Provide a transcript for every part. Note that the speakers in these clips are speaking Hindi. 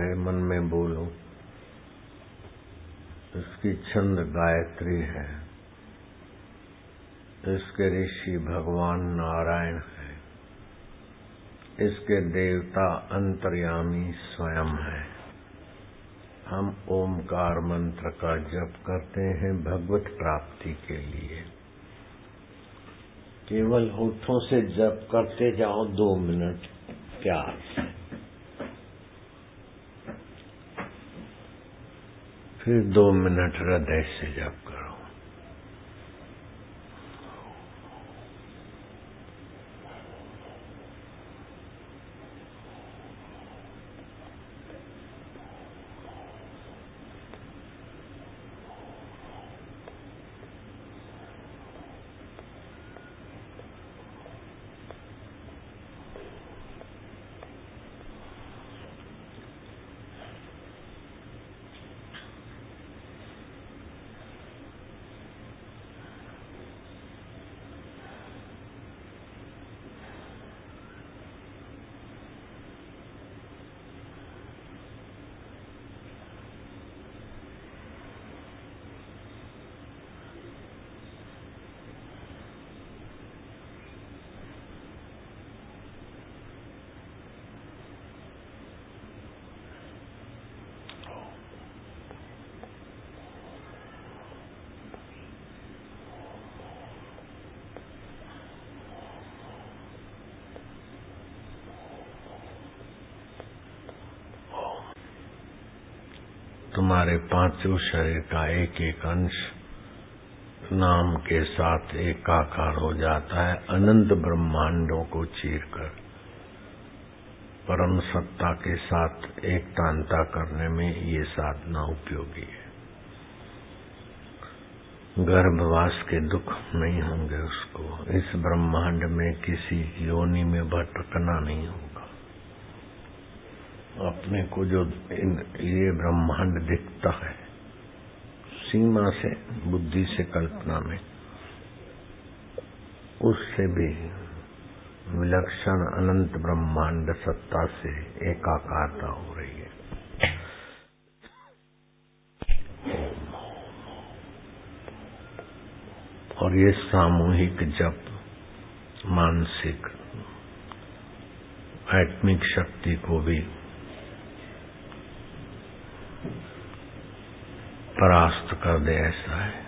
है, मन में बोलो। इसकी छंद गायत्री है। इसके ऋषि भगवान नारायण है। इसके देवता अंतर्यामी स्वयं है। हम ओमकार मंत्र का जप करते हैं भगवत प्राप्ति के लिए। केवल होठों से जप करते जाओ 2 मिनट प्यार से, फिर 2 मिनट हृदय से जप करो। तुम्हारे पांचों शरीर का एक एक अंश नाम के साथ एकाकार हो जाता है। अनंत ब्रह्मांडों को चीरकर परम सत्ता के साथ एकतांता करने में ये साधना उपयोगी है। गर्भवास के दुख नहीं होंगे उसको। इस ब्रह्मांड में किसी योनि में भटकना नहीं होगा। अपने को जो ये ब्रह्मांड दिखता है सीमा से, बुद्धि से, कल्पना में, उससे भी विलक्षण अनंत ब्रह्मांड सत्ता से एकाकारता हो रही है। और ये सामूहिक जप मानसिक आत्मिक शक्ति को भी परास्त कर दे, ऐसा है।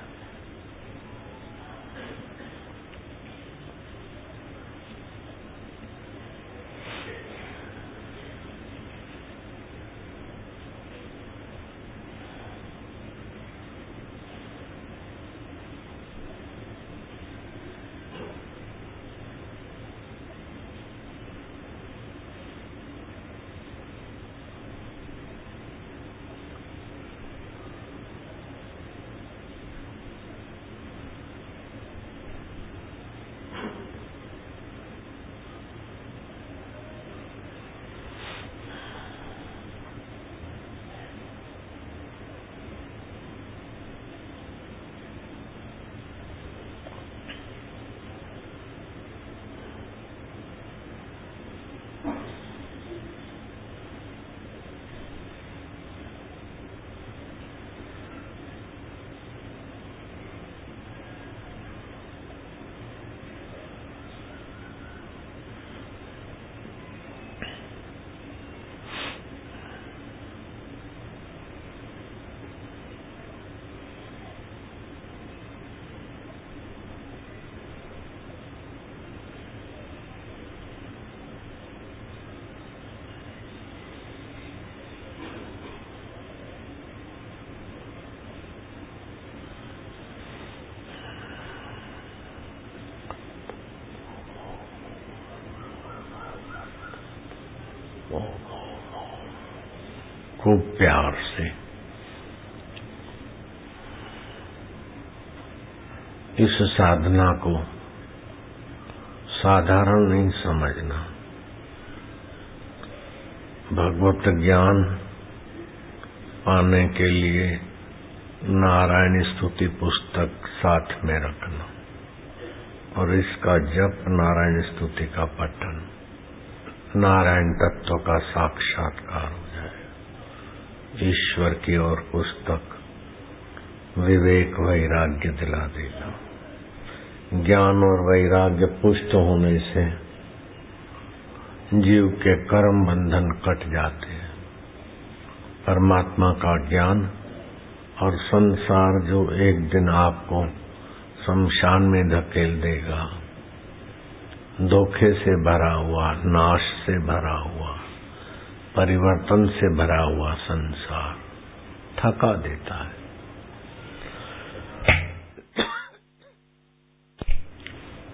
खूब प्यार से इस साधना को साधारण नहीं समझना। भगवत ज्ञान पाने के लिए नारायण स्तुति पुस्तक साथ में रखना और इसका जप, नारायण स्तुति का पठन, नारायण तत्व का साक्षात्कार हो जाए। ईश्वर की ओर पुस्तक विवेक वैराग्य दिला देगा। ज्ञान और वैराग्य पुष्ट होने से जीव के कर्म बंधन कट जाते हैं। परमात्मा का ज्ञान और संसार जो एक दिन आपको शमशान में धकेल देगा, धोखे से भरा हुआ, नाश से भरा हुआ, परिवर्तन से भरा हुआ संसार थका देता है।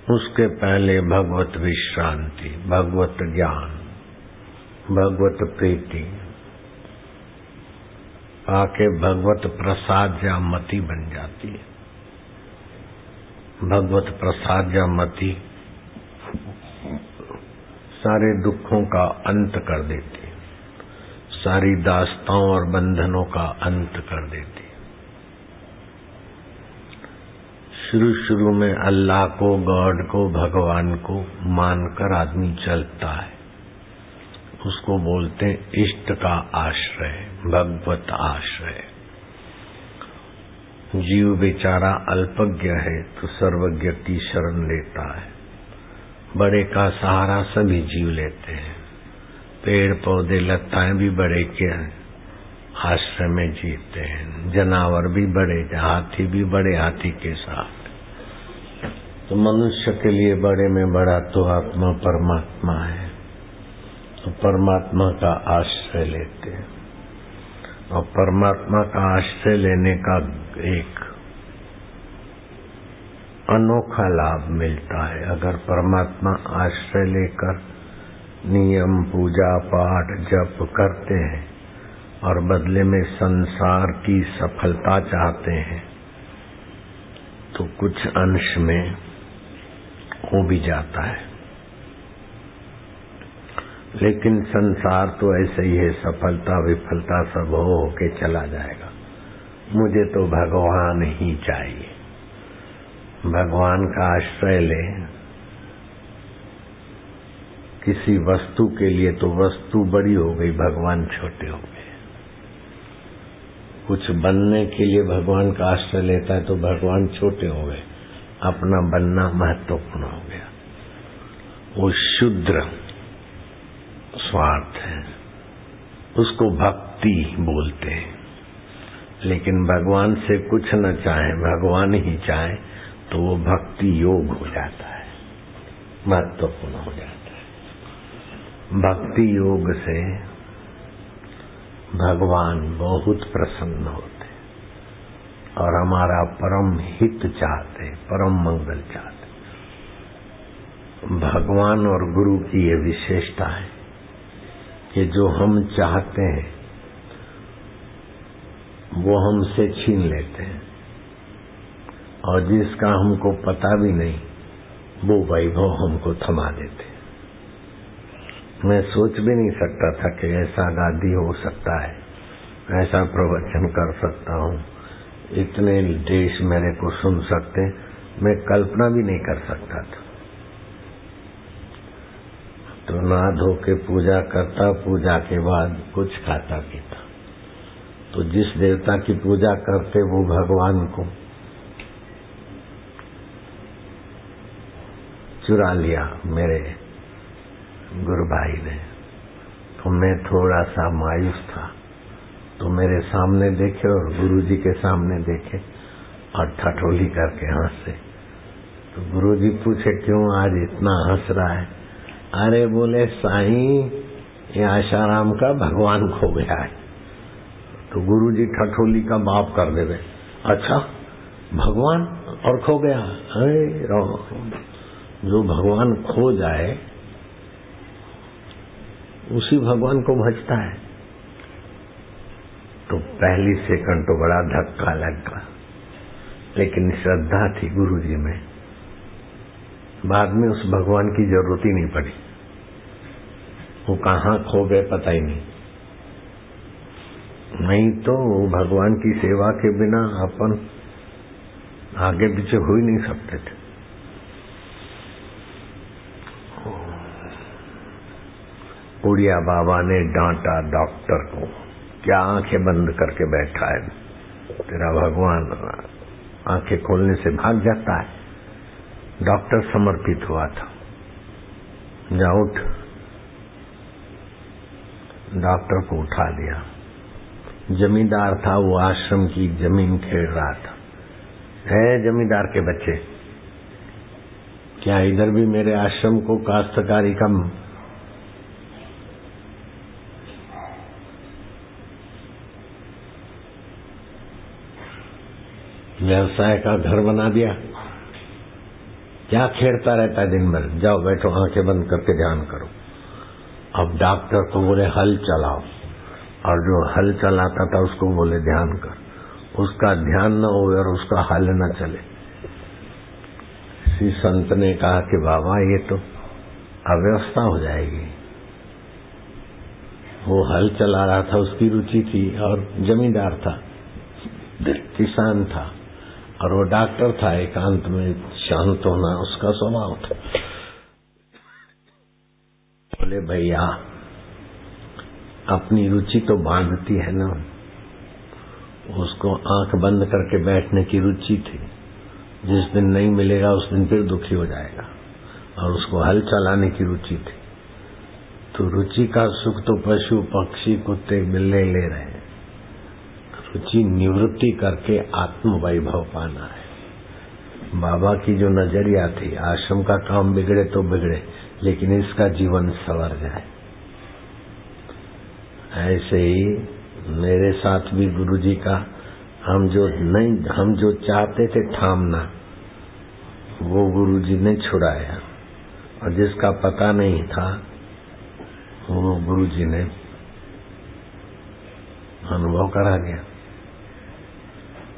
उसके पहले भगवत विश्रांति, भगवत ज्ञान, भगवत प्रीति आके भगवत प्रसाद या मति बन जाती है। भगवत प्रसाद या मति सारे दुखों का अंत कर देती है, सारी दास्ताओं और बंधनों का अंत कर देती है। शुरू में अल्लाह को, गॉड को, भगवान को मानकर आदमी चलता है, उसको बोलते हैं इष्ट का आश्रय, भगवत आश्रय। जीव बेचारा अल्पज्ञ है तो सर्वज्ञ की शरण लेता है। बड़े का सहारा सभी जीव लेते हैं। पेड़ पौधे लताएं भी बड़े के आश्रय में जीते हैं। जानवर भी बड़े, हाथी भी बड़े हाथी के साथ। तो मनुष्य के लिए बड़े में बड़ा तो आत्मा परमात्मा है, तो परमात्मा का आश्रय लेते हैं। और परमात्मा का आश्रय लेने का एक अनोखा लाभ मिलता है। अगर परमात्मा आश्रय लेकर नियम, पूजा पाठ, जप करते हैं और बदले में संसार की सफलता चाहते हैं तो कुछ अंश में हो भी जाता है। लेकिन संसार तो ऐसे ही है, सफलता विफलता सब हो के चला जाएगा। मुझे तो भगवान ही चाहिए। भगवान का आश्रय ले। किसी वस्तु के लिए तो वस्तु बड़ी हो गई, भगवान छोटे हो गए। कुछ बनने के लिए भगवान का आश्रय लेता है तो भगवान छोटे हो गए, अपना बनना महत्वपूर्ण हो गया। वो शुद्र स्वार्थ है, उसको भक्ति बोलते हैं। लेकिन भगवान से कुछ न चाहे, भगवान ही चाहे तो वो भक्ति योग हो जाता है, महत्वपूर्ण हो जाता है। भक्ति योग से भगवान बहुत प्रसन्न होते और हमारा परम हित चाहते, परम मंगल चाहते। भगवान और गुरु की ये विशेषता है कि जो हम चाहते हैं वो हमसे छीन लेते हैं, और जिसका हमको पता भी नहीं वो वैभव हमको थमा देते हैं। मैं सोच भी नहीं सकता था कि ऐसा गादी हो सकता है, ऐसा प्रवचन कर सकता हूँ, इतने देश मेरे को सुन सकते, मैं कल्पना भी नहीं कर सकता था। तो नहा धो के पूजा करता, पूजा के बाद कुछ खाता पीता। तो जिस देवता की पूजा करते वो भगवान को चुरा लिया मेरे गुरु भाई ने। तो मैं थोड़ा सा मायूस था, तो मेरे सामने देखे और गुरु जी के सामने देखे और ठठोली करके हंसे। तो गुरु जी पूछे क्यों आज इतना हंस रहा है? अरे बोले साईं, ये आशाराम का भगवान खो गया है। तो गुरु जी ठठोली का बाप कर देवे, अच्छा भगवान और खो गया? अरे जो भगवान खो जाए उसी भगवान को भजता है। तो पहली सेकंड तो बड़ा धक्का लगा, लेकिन श्रद्धा थी गुरु जी में। बाद में उस भगवान की जरूरत ही नहीं पड़ी, वो कहाँ खो गए पता ही नहीं। नहीं तो भगवान की सेवा के बिना अपन आगे पीछे हो ही नहीं सकते थे। उड़िया बाबा ने डांटा डॉक्टर को क्या आंखें बंद करके बैठा है, तेरा भगवान आंखें खोलने से भाग जाता है। डॉक्टर समर्पित हुआ था, जा उठ। डॉक्टर को उठा दिया। जमींदार था, वो आश्रम की जमीन खेड़ रहा था। है जमींदार के बच्चे, क्या इधर भी मेरे आश्रम को काश्तकारी का व्यवसाय का घर बना दिया? क्या खेड़ता रहता है दिन भर? जाओ बैठो, आंखें बंद करके ध्यान करो। अब डॉक्टर को बोले हल चलाओ, और जो हल चलाता था उसको बोले ध्यान कर। उसका ध्यान न हो और उसका हल न चले। श्री संत ने कहा कि बाबा ये तो अव्यवस्था हो जाएगी। वो हल चला रहा था, उसकी रुचि थी, और जमींदार था, किसान था, और वो डॉक्टर था, एकांत में शांत होना उसका स्वभाव था। बोले भैया अपनी रुचि तो बांधती है ना, उसको आंख बंद करके बैठने की रुचि थी। जिस दिन नहीं मिलेगा उस दिन फिर दुखी हो जाएगा, और उसको हल चलाने की रुचि थी। तो रुचि का सुख तो पशु पक्षी कुत्ते बिल्ले ले रहे हैं, रुचि निवृत्ति करके आत्म वैभव पाना है। बाबा की जो नजरिया थी, आश्रम का काम बिगड़े तो बिगड़े, लेकिन इसका जीवन संवर जाए। ऐसे ही मेरे साथ भी गुरुजी का हम जो चाहते थे थामना, वो गुरुजी ने छुड़ाया, और जिसका पता नहीं था वो गुरुजी ने अनुभव करा दिया।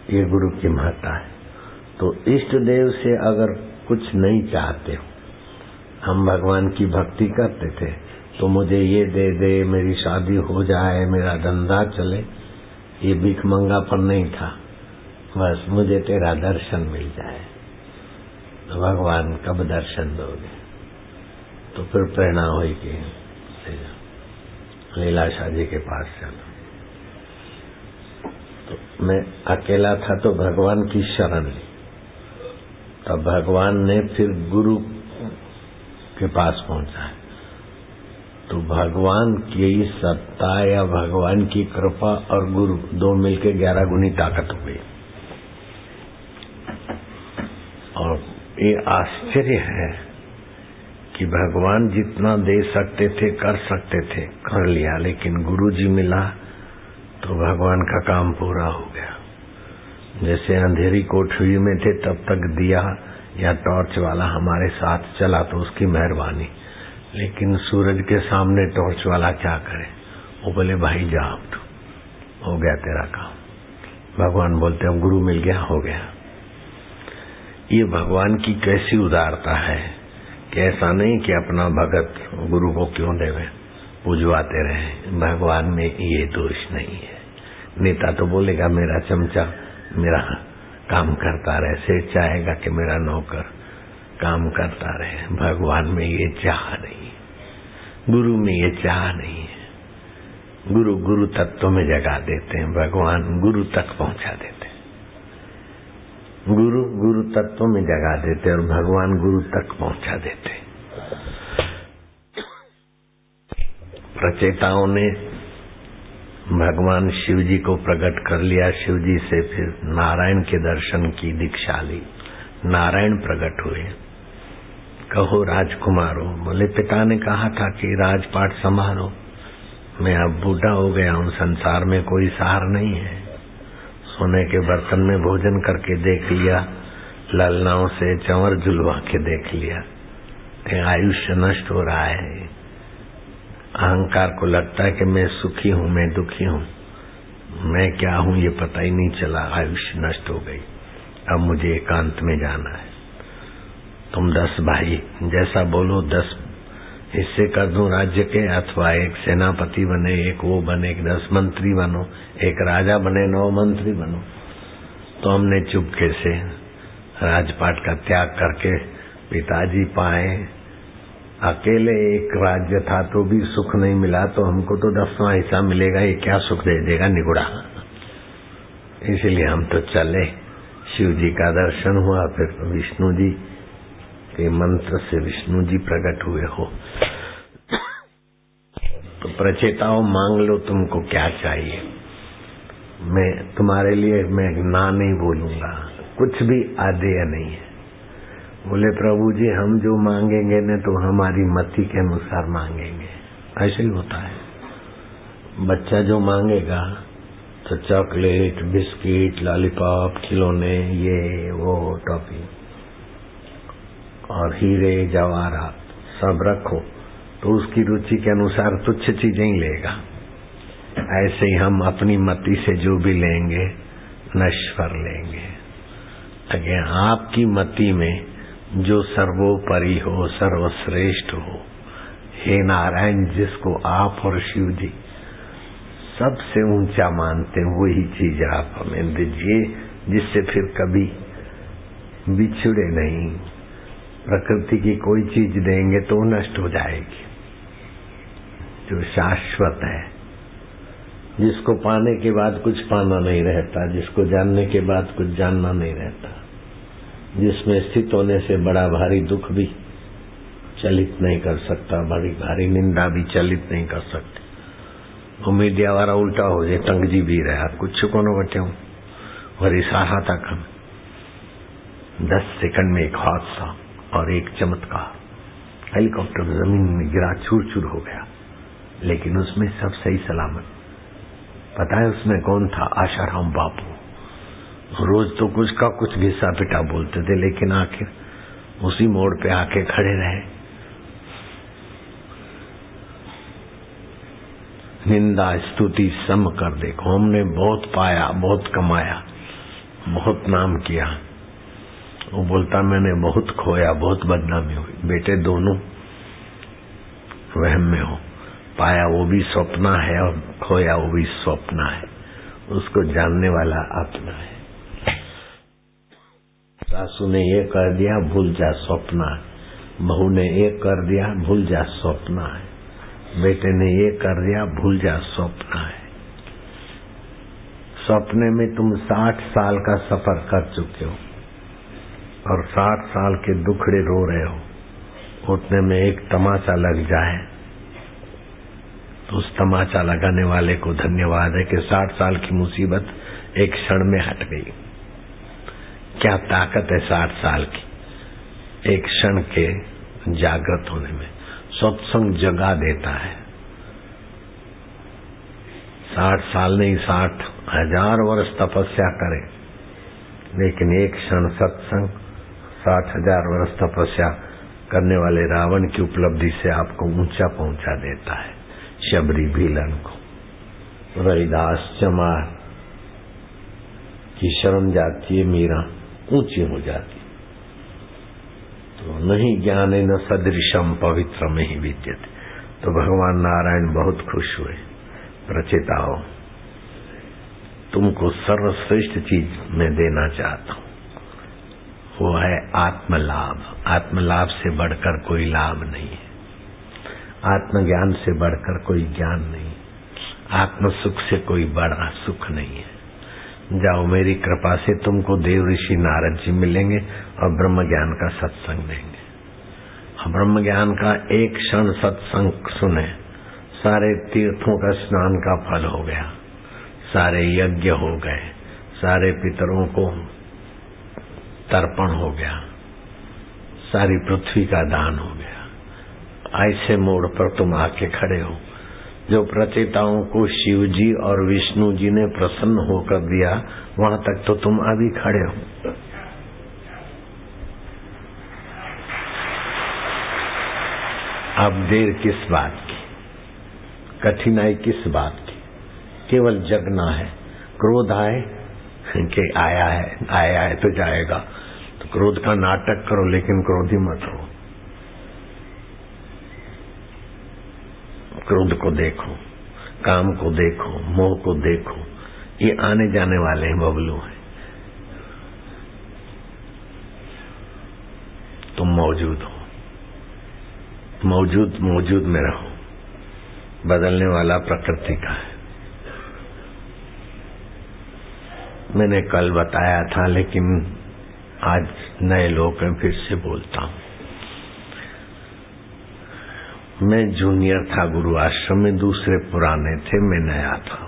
ये गुरु की महत्ता है। तो इष्ट देव से अगर कुछ नहीं चाहते हो, हम भगवान की भक्ति करते थे तो मुझे ये दे दे, मेरी शादी हो जाए, मेरा धंधा चले, ये भीख मंगापन नहीं था। बस मुझे तेरा दर्शन मिल जाए। तो भगवान कब दर्शन दोगे? तो फिर प्रेरणा हुई कि लीलाशाह जी के पास चलो। तो मैं अकेला था तो भगवान की शरण ली। तब भगवान ने फिर गुरु के पास पहुंचा। तो भगवान की सत्ता या भगवान की कृपा और गुरु दो मिलके 11 गुनी ताकत हो गई। और ये आश्चर्य है कि भगवान जितना दे सकते थे, कर सकते थे, कर लिया, लेकिन गुरु जी मिला तो भगवान का काम पूरा हो गया। जैसे अंधेरी कोठरी में थे तब तक दिया या टॉर्च वाला हमारे साथ चला तो उसकी मेहरबानी, लेकिन सूरज के सामने टॉर्च वाला क्या करे? वो बोले भाई जा, अब तो हो गया तेरा काम। भगवान बोलते अब गुरु मिल गया, हो गया। ये भगवान की कैसी उदारता है कि ऐसा नहीं कि अपना भगत गुरु को क्यों देवे, पूजवाते रहे। भगवान में ये दोष नहीं है। नेता तो बोलेगा मेरा चमचा मेरा काम करता रहे, सेठ चाहेगा कि मेरा नौकर काम करता रहे। भगवान में ये चाह नहीं है, गुरु में ये चाह नहीं है। गुरु गुरु तत्व में जगा देते हैं, भगवान गुरु तक पहुंचा देते हैं। गुरु गुरु तत्व में जगा देते और भगवान गुरु तक पहुंचा देते। प्रचेताओं ने भगवान शिव जी को प्रकट कर लिया। शिव जी से फिर नारायण के दर्शन की दीक्षा ली। नारायण प्रकट हुए। कहो राजकुमारो, बोले पिता ने कहा था कि राजपाट संभालो। मैं अब बूढ़ा हो गया हूँ, संसार में कोई सहार नहीं है। सोने के बर्तन में भोजन करके देख लिया, ललनाओं से चंवर झुलवा के देख लिया कि आयुष्य नष्ट हो रहा है। अहंकार को लगता है कि मैं सुखी हूँ, मैं दुखी हूँ, मैं क्या हूँ ये पता ही नहीं चला। आयुष्य नष्ट हो गई। अब मुझे एकांत में जाना है। तुम 10 भाई जैसा बोलो 10 हिस्से कर दूं राज्य के, अथवा एक सेनापति बने, एक वो बने, एक 10 मंत्री बनो, एक राजा बने, 9 मंत्री बनो। तो हमने चुपके से राजपाट का त्याग करके पिताजी पाए अकेले एक राज्य था तो भी सुख नहीं मिला, तो हमको तो 10वां हिस्सा मिलेगा, ये क्या सुख दे देगा निगुड़ा। इसलिए हम तो चले। शिव जी का दर्शन हुआ, फिर विष्णु जी के मंत्र से विष्णु जी प्रकट हुए हो। तो प्रचेताओं मांग लो तुमको क्या चाहिए, मैं तुम्हारे लिए मैं ना नहीं बोलूंगा, कुछ भी आदेय नहीं है। बोले प्रभु जी हम जो मांगेंगे न तो हमारी मति के अनुसार मांगेंगे। ऐसे ही होता है, बच्चा जो मांगेगा तो चॉकलेट, बिस्किट, लॉलीपॉप, खिलौने, ये वो टॉफी और हीरे जवाहरात सब रखो तो उसकी रुचि के अनुसार तुच्छ चीजें ही लेगा। ऐसे ही हम अपनी मति से जो भी लेंगे नश्वर लेंगे। अगर आपकी मति में जो सर्वोपरि हो, सर्वश्रेष्ठ हो, हे नारायण, जिसको आप और शिव जी सबसे ऊंचा मानते हैं, वही चीज आप हमें दीजिए, जिससे फिर कभी बिछड़े नहीं। प्रकृति की कोई चीज देंगे तो नष्ट हो जाएगी, जो शाश्वत है, जिसको पाने के बाद कुछ पाना नहीं रहता, जिसको जानने के बाद कुछ जानना नहीं रहता, जिसमें स्थित होने से बड़ा भारी दुख भी चलित नहीं कर सकता, बड़ी भारी निंदा भी चलित नहीं कर सकती। वो मीडिया वाला उल्टा हो जाए, टंगजी भी रहा कुछ को न बचे हूं। वरी साहा तक हम 10 सेकंड में एक हादसा और एक चमत्कार, हेलीकॉप्टर जमीन में गिरा, चूर चूर हो गया, लेकिन उसमें सब सही सलामत। पता है उसमें कौन था? आशाराम बापू। रोज तो कुछ का कुछ घिस्सा पिटा बोलते थे, लेकिन आखिर उसी मोड़ पे आके खड़े रहे। निंदा स्तुति सम कर देखो, हमने बहुत पाया, बहुत कमाया, बहुत नाम किया। वो बोलता मैंने बहुत खोया, बहुत बदनामी हुई। बेटे दोनों वहम में हो, पाया वो भी स्वप्न है और खोया वो भी स्वप्न है, उसको जानने वाला अपना है। सासू ने ये कर दिया, भूल जा स्वप्न है। बहू ने ये कर दिया, भूल जा स्वप्न है। बेटे ने ये कर दिया, भूल जा स्वप्न है। सपने में तुम 60 साल का सफर कर चुके हो और 60 साल के दुखड़े रो रहे हो। उतने में एक तमाचा लग जाए तो उस तमाचा लगाने वाले को धन्यवाद है कि 60 साल की मुसीबत एक क्षण में हट गई। क्या ताकत है 60 साल की, एक क्षण के जागृत होने में। सत्संग जगा देता है। 60 साल नहीं, 60,000 वर्ष तपस्या करे, लेकिन एक क्षण सत्संग 60,000 वर्ष तपस्या करने वाले रावण की उपलब्धि से आपको ऊंचा पहुंचा देता है। शबरी भीलन को, रविदास चमार की शरण जाती है, मीरा ऊंची हो जाती। तो नहीं ज्ञान न सदृशम पवित्र में ही विद्यते। तो भगवान नारायण बहुत खुश हुए। प्रचेताओं, तुमको सर्वश्रेष्ठ चीज मैं देना चाहता हूं, वो है आत्मलाभ। आत्मलाभ से बढ़कर कोई लाभ नहीं है, आत्मज्ञान से बढ़कर कोई ज्ञान नहीं, आत्म सुख से कोई बड़ा सुख नहीं है। जाओ, मेरी कृपा से तुमको देव ऋषि नारद जी मिलेंगे और ब्रह्म ज्ञान का सत्संग देंगे। और ब्रह्म ज्ञान का एक क्षण सत्संग सुने, सारे तीर्थों का स्नान का फल हो गया, सारे यज्ञ हो गए, सारे पितरों को तर्पण हो गया, सारी पृथ्वी का दान हो गया। ऐसे मोड़ पर तुम आके खड़े हो। जो प्रचेताओं को शिव जी और विष्णु जी ने प्रसन्न होकर दिया, वहां तक तो तुम अभी खड़े हो। अब देर किस बात की, कठिनाई किस बात की? केवल जगना है। क्रोध आए कि आया है तो जाएगा, तो क्रोध का नाटक करो, लेकिन क्रोधी मत हो। क्रोध को देखो, काम को देखो, मोह को देखो, ये आने जाने वाले हैं, बबलू हैं। तुम मौजूद हो। मौजूद में रहो, बदलने वाला प्रकृति का है। मैंने कल बताया था, लेकिन आज नए लोग हैं, फिर से बोलता हूं। मैं जूनियर था गुरु आश्रम में, दूसरे पुराने थे, मैं नया था।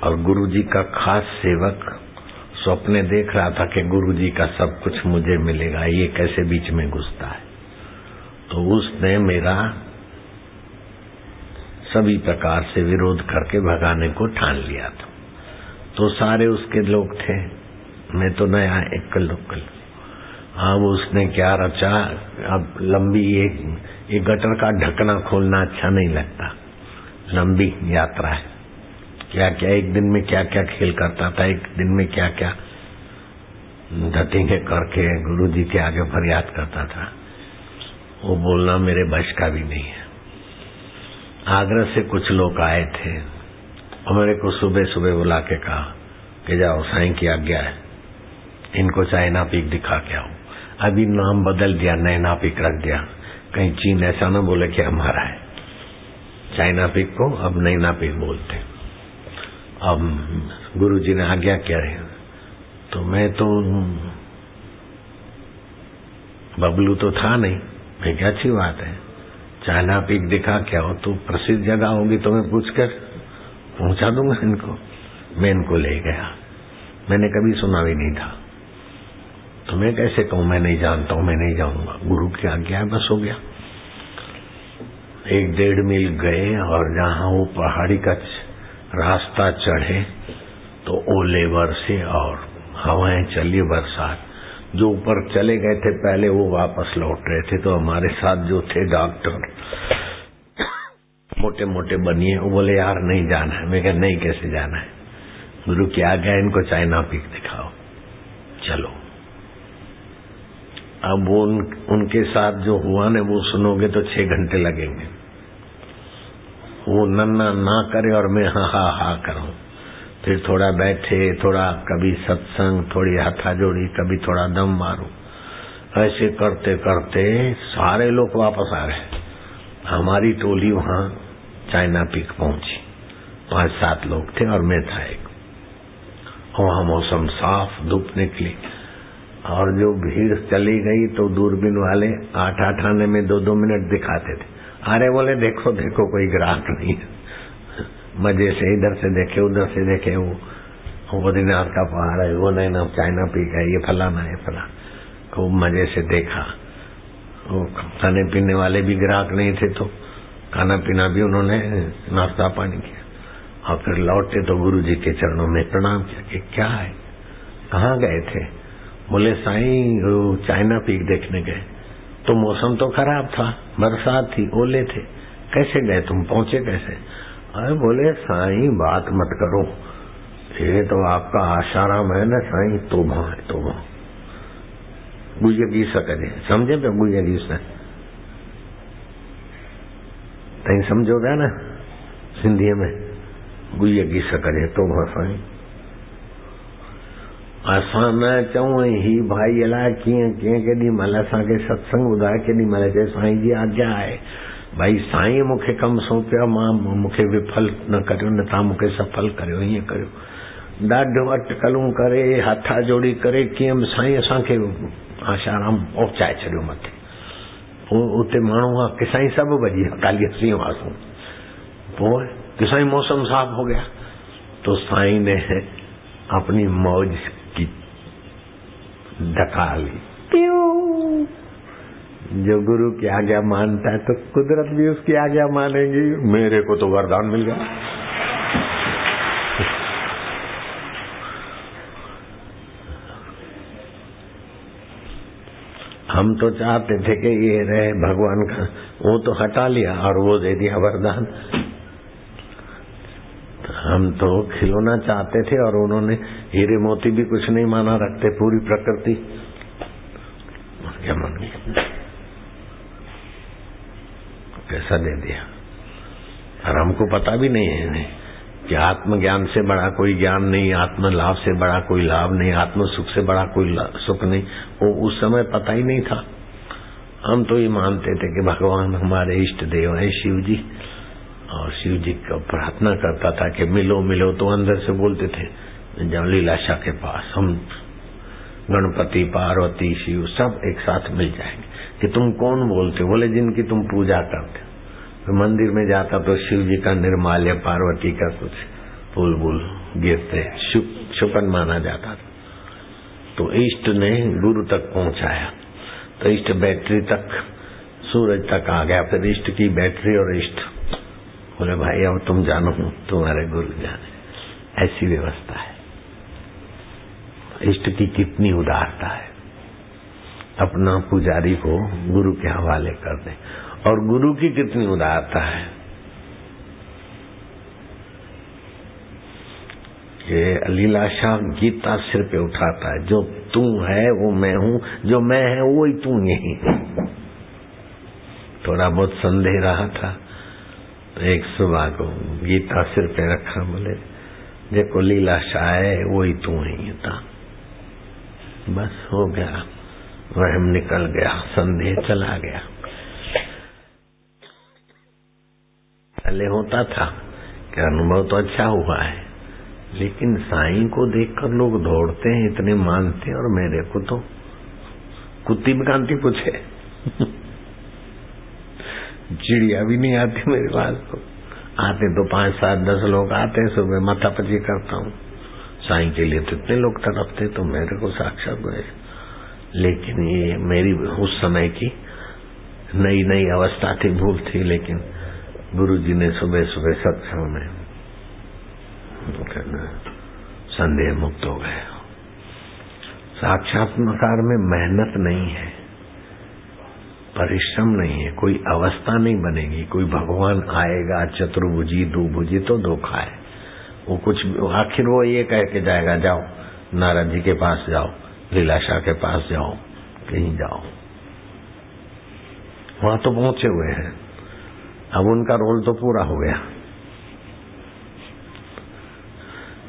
और गुरु जी का खास सेवक स्वप्ने देख रहा था कि गुरु जी का सब कुछ मुझे मिलेगा, ये कैसे बीच में घुसता है। तो उसने मेरा सभी प्रकार से विरोध करके भगाने को ठान लिया था। तो सारे उसके लोग थे, मैं तो नया एकल लोकल। अब उसने क्या रचा, अब लंबी एक गटर का ढकना खोलना अच्छा नहीं लगता, लंबी यात्रा है। क्या क्या एक दिन में क्या क्या खेल करता था, एक दिन में क्या क्या धटिंगे करके गुरु जी के आगे फरियाद करता था। वो बोलना मेरे बश का भी नहीं है। आगरा से कुछ लोग आए थे और मेरे को सुबह सुबह बुला के कहा कि जाओ साईं की आज्ञा है, इनको चाइना पीक दिखा के आओ। अभी नाम बदल दिया, नैना पीक रख दिया, कहीं चीन ऐसा ना बोले कि हमारा है। चाइना पीक को अब नैना पीक बोलते। अब गुरु जी ने आज्ञा किया है, तो मैं तो बबलू तो था नहीं, मैं क्या अच्छी बात है, चाइना पीक दिखा क्या हो, तो प्रसिद्ध जगह होगी तो मैं पूछकर पहुंचा दूंगा इनको। मैं इनको ले गया, मैंने कभी सुना भी नहीं था, तो मैं कैसे कहूं मैं नहीं जानता हूं, मैं नहीं जाऊंगा, गुरु की आज्ञा है, बस हो गया। 1-1.5 मील गए और जहां वो पहाड़ी का रास्ता चढ़े तो ओले बरसे और हवाएं चली, बरसात। जो ऊपर चले गए थे पहले वो वापस लौट रहे थे, तो हमारे साथ जो थे डॉक्टर मोटे मोटे बनिए, वो बोले यार नहीं जाना है। मैं कहा नहीं, कैसे जाना है, गुरु की आज्ञा, इनको चाइना पीक दिखाओ, चलो। अब वो उनके साथ जो हुआ ना वो सुनोगे तो 6 घंटे लगेंगे। वो नन्ना ना करे और मैं हा हा हा करूं, फिर थोड़ा बैठे, थोड़ा कभी सत्संग, थोड़ी हाथा जोड़ी, कभी थोड़ा दम मारो, ऐसे करते करते सारे लोग वापस आ गए। हमारी टोली वहां चाइना पीक पहुंची, 5-7 लोग थे और मैं था एक। वहां मौसम साफ, धूप निकली और जो भीड़ चली गई तो दूरबीन वाले 8-8 आने में 2-2 मिनट दिखाते थे। अरे बोले देखो देखो कोई ग्राहक नहीं है। मजे से इधर से देखे उधर से देखे, वो बद्रीनाथ का पहाड़ है, वो नहीं ना चाइना पीक है, ये फलाना है फलाना, खूब मजे से देखा। वो खाने पीने वाले भी ग्राहक नहीं थे, तो खाना पीना भी उन्होंने नाश्ता पानी किया और फिर लौटे तो गुरु जी के चरणों में प्रणाम किया कि क्या है, कहाँ गए थे। बोले साईं चाइना पीक देखने गए। तो मौसम तो खराब था, बरसात थी, ओले थे, कैसे गए तुम, पहुंचे कैसे। अरे बोले साईं बात मत करो, ये तो आपका आशाराम है ना साईं, तोबा है तोबा, गुजे गीस करे, समझे पे गुजे गीस है, तई समझोगे ना सिंधी में, गुजे गीस करे तोबा साईं। असां न चऊं ही भाई अलाए कीअं कीअं केॾी महिल असांखे सत्संग ॿुधाए, केॾी महिल चए साईं जी आज्ञा आहे, भाई साईं मूंखे कमु सौंपियो, मां मूंखे विफल न करियो, न तव्हां मूंखे सफल करियो, हीअं करियो। ॾाढो अटकलूं करे, हथा जोड़ी करे कीअं साईं असांखे आशाराम पहुचाए छॾियो मथे। पोइ उते माण्हू हुआ कि साईं सभु भॼी विया, काली असीं हुआसीं। पोइ कि साईं मौसम साफ हो गया, तो साईं ने अपनी मौज की ढकाली। जो गुरु की आज्ञा मानता है तो कुदरत भी उसकी आज्ञा मानेगी। मेरे को तो वरदान मिल गया। हम तो चाहते थे कि ये रहे भगवान का, वो तो हटा लिया और वो दे दिया वरदान। हम तो खिलौना चाहते थे और उन्होंने हीरे मोती भी कुछ नहीं माना रखते, पूरी प्रकृति क्या मान गई, कैसा दे दिया। और हमको पता भी नहीं है कि आत्मज्ञान से बड़ा कोई ज्ञान नहीं, आत्म लाभ से बड़ा कोई लाभ नहीं, आत्म सुख से बड़ा कोई सुख नहीं। वो उस समय पता ही नहीं था। हम तो ये मानते थे कि भगवान हमारे इष्ट देव हैं शिव जी, और शिव जी को प्रार्थना करता था कि मिलो मिलो, तो अंदर से बोलते थे जाओ लीलाशाह के पास, हम गणपति पार्वती शिव सब एक साथ मिल जाएंगे। कि तुम कौन बोलते? बोले जिनकी तुम पूजा करते। तो मंदिर में जाता तो शिव जी का निर्माल्य, पार्वती का कुछ फूल बूल गिरते, शुकन माना जाता था। तो इष्ट ने गुरु तक पहुंचाया, तो इष्ट बैटरी तक, सूरज तक आ गया। फिर इष्ट की बैटरी और इष्ट बोले भाई अब तुम जानो, तुम्हारे गुरु जाने। ऐसी व्यवस्था है। इष्ट की कितनी उदारता है, अपना पुजारी को गुरु के हवाले कर दे। और गुरु की कितनी उदारता है कि लीलाशाह गीता सिर पे उठाता है, जो तू है वो मैं हूँ, जो मैं है वो ही तू यही। थोड़ा बहुत संदेह रहा था तो एक सुबह को गीता सिर पे रखा, बोले देखो लीलाशाह है वो ही तू ही था। बस हो गया, वहम निकल गया, संदेह चला गया। पहले होता था कि अनुभव तो अच्छा हुआ है, लेकिन साईं को देखकर लोग दौड़ते हैं, इतने मानते हैं, और मेरे को तो कुत्ती बकांती पूछे चिड़िया भी नहीं आती मेरे पास। तो आते तो 5, 7, 10 लोग आते, सुबह माथापच्ची करता हूँ। साईं के लिए तो इतने लोग तड़पते, तो मेरे को साक्षात हुए। लेकिन ये मेरी उस समय की नई नई अवस्था थी, भूल थी। लेकिन गुरुजी ने सुबह सुबह सत्संग में संदेह मुक्त हो गए। साक्षात्कार में मेहनत नहीं है, परिश्रम नहीं है, कोई अवस्था नहीं बनेगी। कोई भगवान आएगा चतुर्भुजी दुभुजी तो धोखा है। वो कुछ आखिर वो ये कह के जाएगा जाओ नारद जी के पास जाओ, लीलाशाह के पास जाओ, कहीं जाओ। वहां तो पहुंचे हुए हैं, अब उनका रोल तो पूरा हो गया।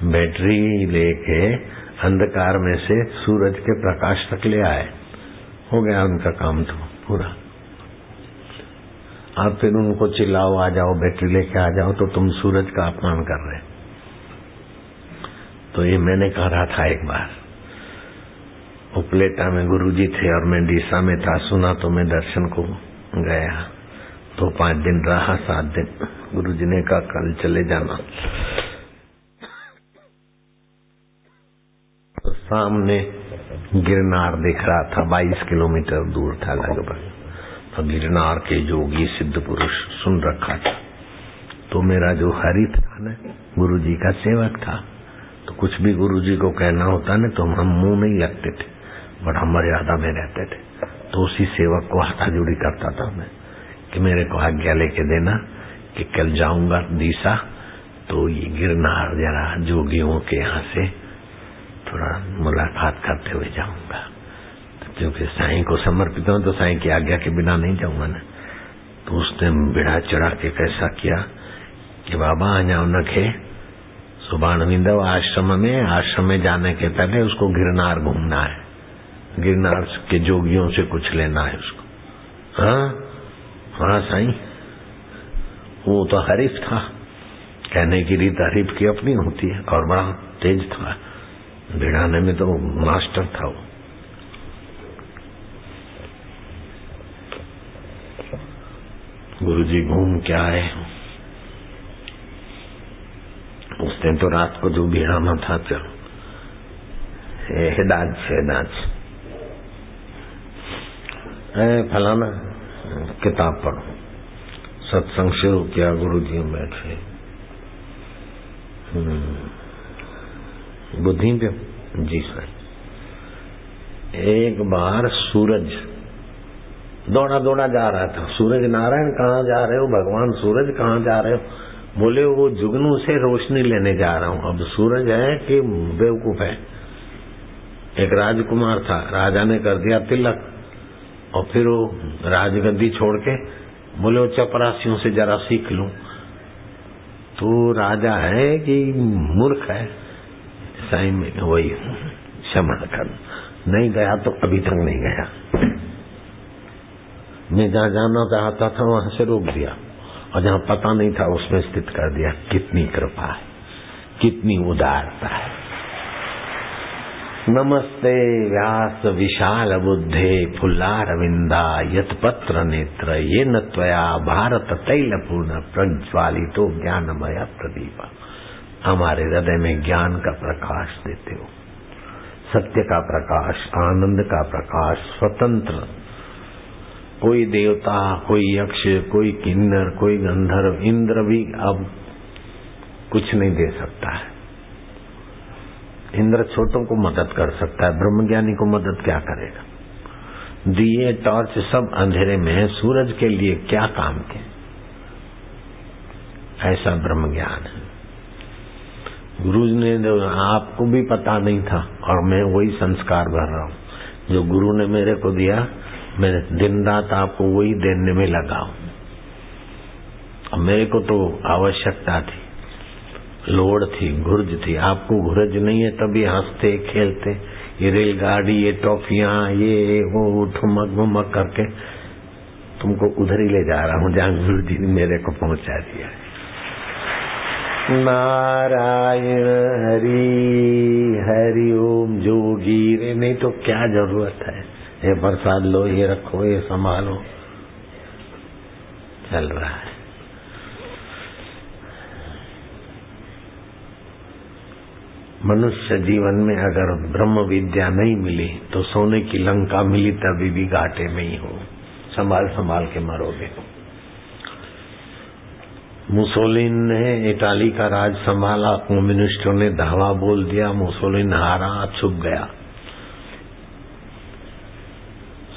बैटरी लेके अंधकार में से सूरज के प्रकाश तक ले आए, हो गया उनका काम तो पूरा। आप फिर उनको चिल्लाओ आ जाओ, बैटरी लेके आ जाओ, तो तुम सूरज का अपमान कर रहे। तो ये मैंने कहा था एक बार, उपलेटा में गुरुजी थे और मैं डीसा में था। सुना तो मैं दर्शन को गया, तो 5 दिन रहा, 7 दिन। गुरुजी ने कहा कल चले जाना। तो सामने गिरनार दिख रहा था, 22 किलोमीटर दूर था लगभग। तो गिरनार के योगी सिद्ध पुरुष सुन रखा था। तो मेरा जो हरि था न, गुरुजी का सेवक था, तो कुछ भी गुरुजी को कहना होता न, तो हम मुंह नहीं लगते थे, बड़ा मर्यादा में रहते थे। तो उसी सेवक को हाथाजोड़ी करता था मैं कि मेरे को आज्ञा लेके देना कि कल जाऊंगा डीसा, तो ये गिरनार जरा जोगियों के यहाँ से थोड़ा मुलाकात करते हुए जाऊंगा। क्योंकि साईं को समर्पित हूं, तो साईं की आज्ञा के बिना नहीं जाऊंगा ना। तो उसने बिड़ा चढ़ा के कैसा किया कि बाबा अञा उनके सुबाणविंदव आश्रम में जाने के पहले उसको गिरनार घूमना है, गिरनार के जोगियों से कुछ लेना है उसको। हाँ साईं, वो तो हरीफ था, कहने की रीत हरीफ की अपनी होती है, और बड़ा तेज था, भिड़ाने में तो मास्टर था वो। गुरुजी घूम के आए, उसने तो रात को जो भिड़ाना था, चलो हेदाज फलाना किताब पढ़ो। सत्संग शुरू किया, गुरुजी बैठे, बुद्धि पे जी सर। एक बार सूरज दौड़ा दौड़ा जा रहा था। सूरज नारायण कहाँ जा रहे हो भगवान, सूरज कहाँ जा रहे हो? बोले वो जुगनू से रोशनी लेने जा रहा हूँ। अब सूरज है कि बेवकूफ है? एक राजकुमार था, राजा ने कर दिया तिलक, और फिर वो राजगद्दी छोड़ के बोले वो चपरासियों से जरा सीख लूं। तो राजा है कि मूर्ख है? साईं में वही क्षमा कर, नहीं गया तो अभी तक नहीं गया। मैं जहाँ जाना चाहता था वहां से रोक दिया, और जहाँ पता नहीं था उसमें स्थित कर दिया। कितनी कृपा है, कितनी उदारता है। नमस्ते व्यास विशाल बुद्धे फुल्लारविंदा यत्पत्र नेत्र ये न त्वया भारत तैलपूर्ण प्रज्वालितो ज्ञानमय प्रदीप। हमारे हृदय में ज्ञान का प्रकाश देते हो, सत्य का प्रकाश, आनंद का प्रकाश, स्वतंत्र। कोई देवता, कोई यक्ष, कोई किन्नर, कोई गंधर्व, इंद्र भी अब कुछ नहीं दे सकता है। इंद्र छोटों को मदद कर सकता है, ब्रह्मज्ञानी को मदद क्या करेगा? दिए टॉर्च सब अंधेरे में है, सूरज के लिए क्या काम के? ऐसा ब्रह्मज्ञान है। गुरु ने आपको भी पता नहीं था, और मैं वही संस्कार भर रहा हूँ जो गुरु ने मेरे को दिया। मैं दिन रात आपको वही देने में लगा हूँ। अब मेरे को तो आवश्यकता थी, लोड़ थी, घुर्ज थी। आपको घुर्ज नहीं है, तभी हंसते खेलते, ये रेलगाड़ी, ये टॉफियां, ये वो ठुमक मुमक करके तुमको उधर ही ले जा रहा हूँ जहाँ गुरु जी ने मेरे को पहुंचा दिया। नारायण हरि हरि ओम जोगी रे, नहीं तो क्या जरूरत है? ये प्रसाद लो, ये रखो, ये संभालो, चल रहा है। मनुष्य जीवन में अगर ब्रह्म विद्या नहीं मिली तो सोने की लंका मिली तभी भी घाटे में ही हो, संभाल संभाल के मरोगे। मुसोलिन ने इटाली का राज संभाला, कम्युनिस्टों ने धावा बोल दिया, मुसोलिन हारा, छुप गया।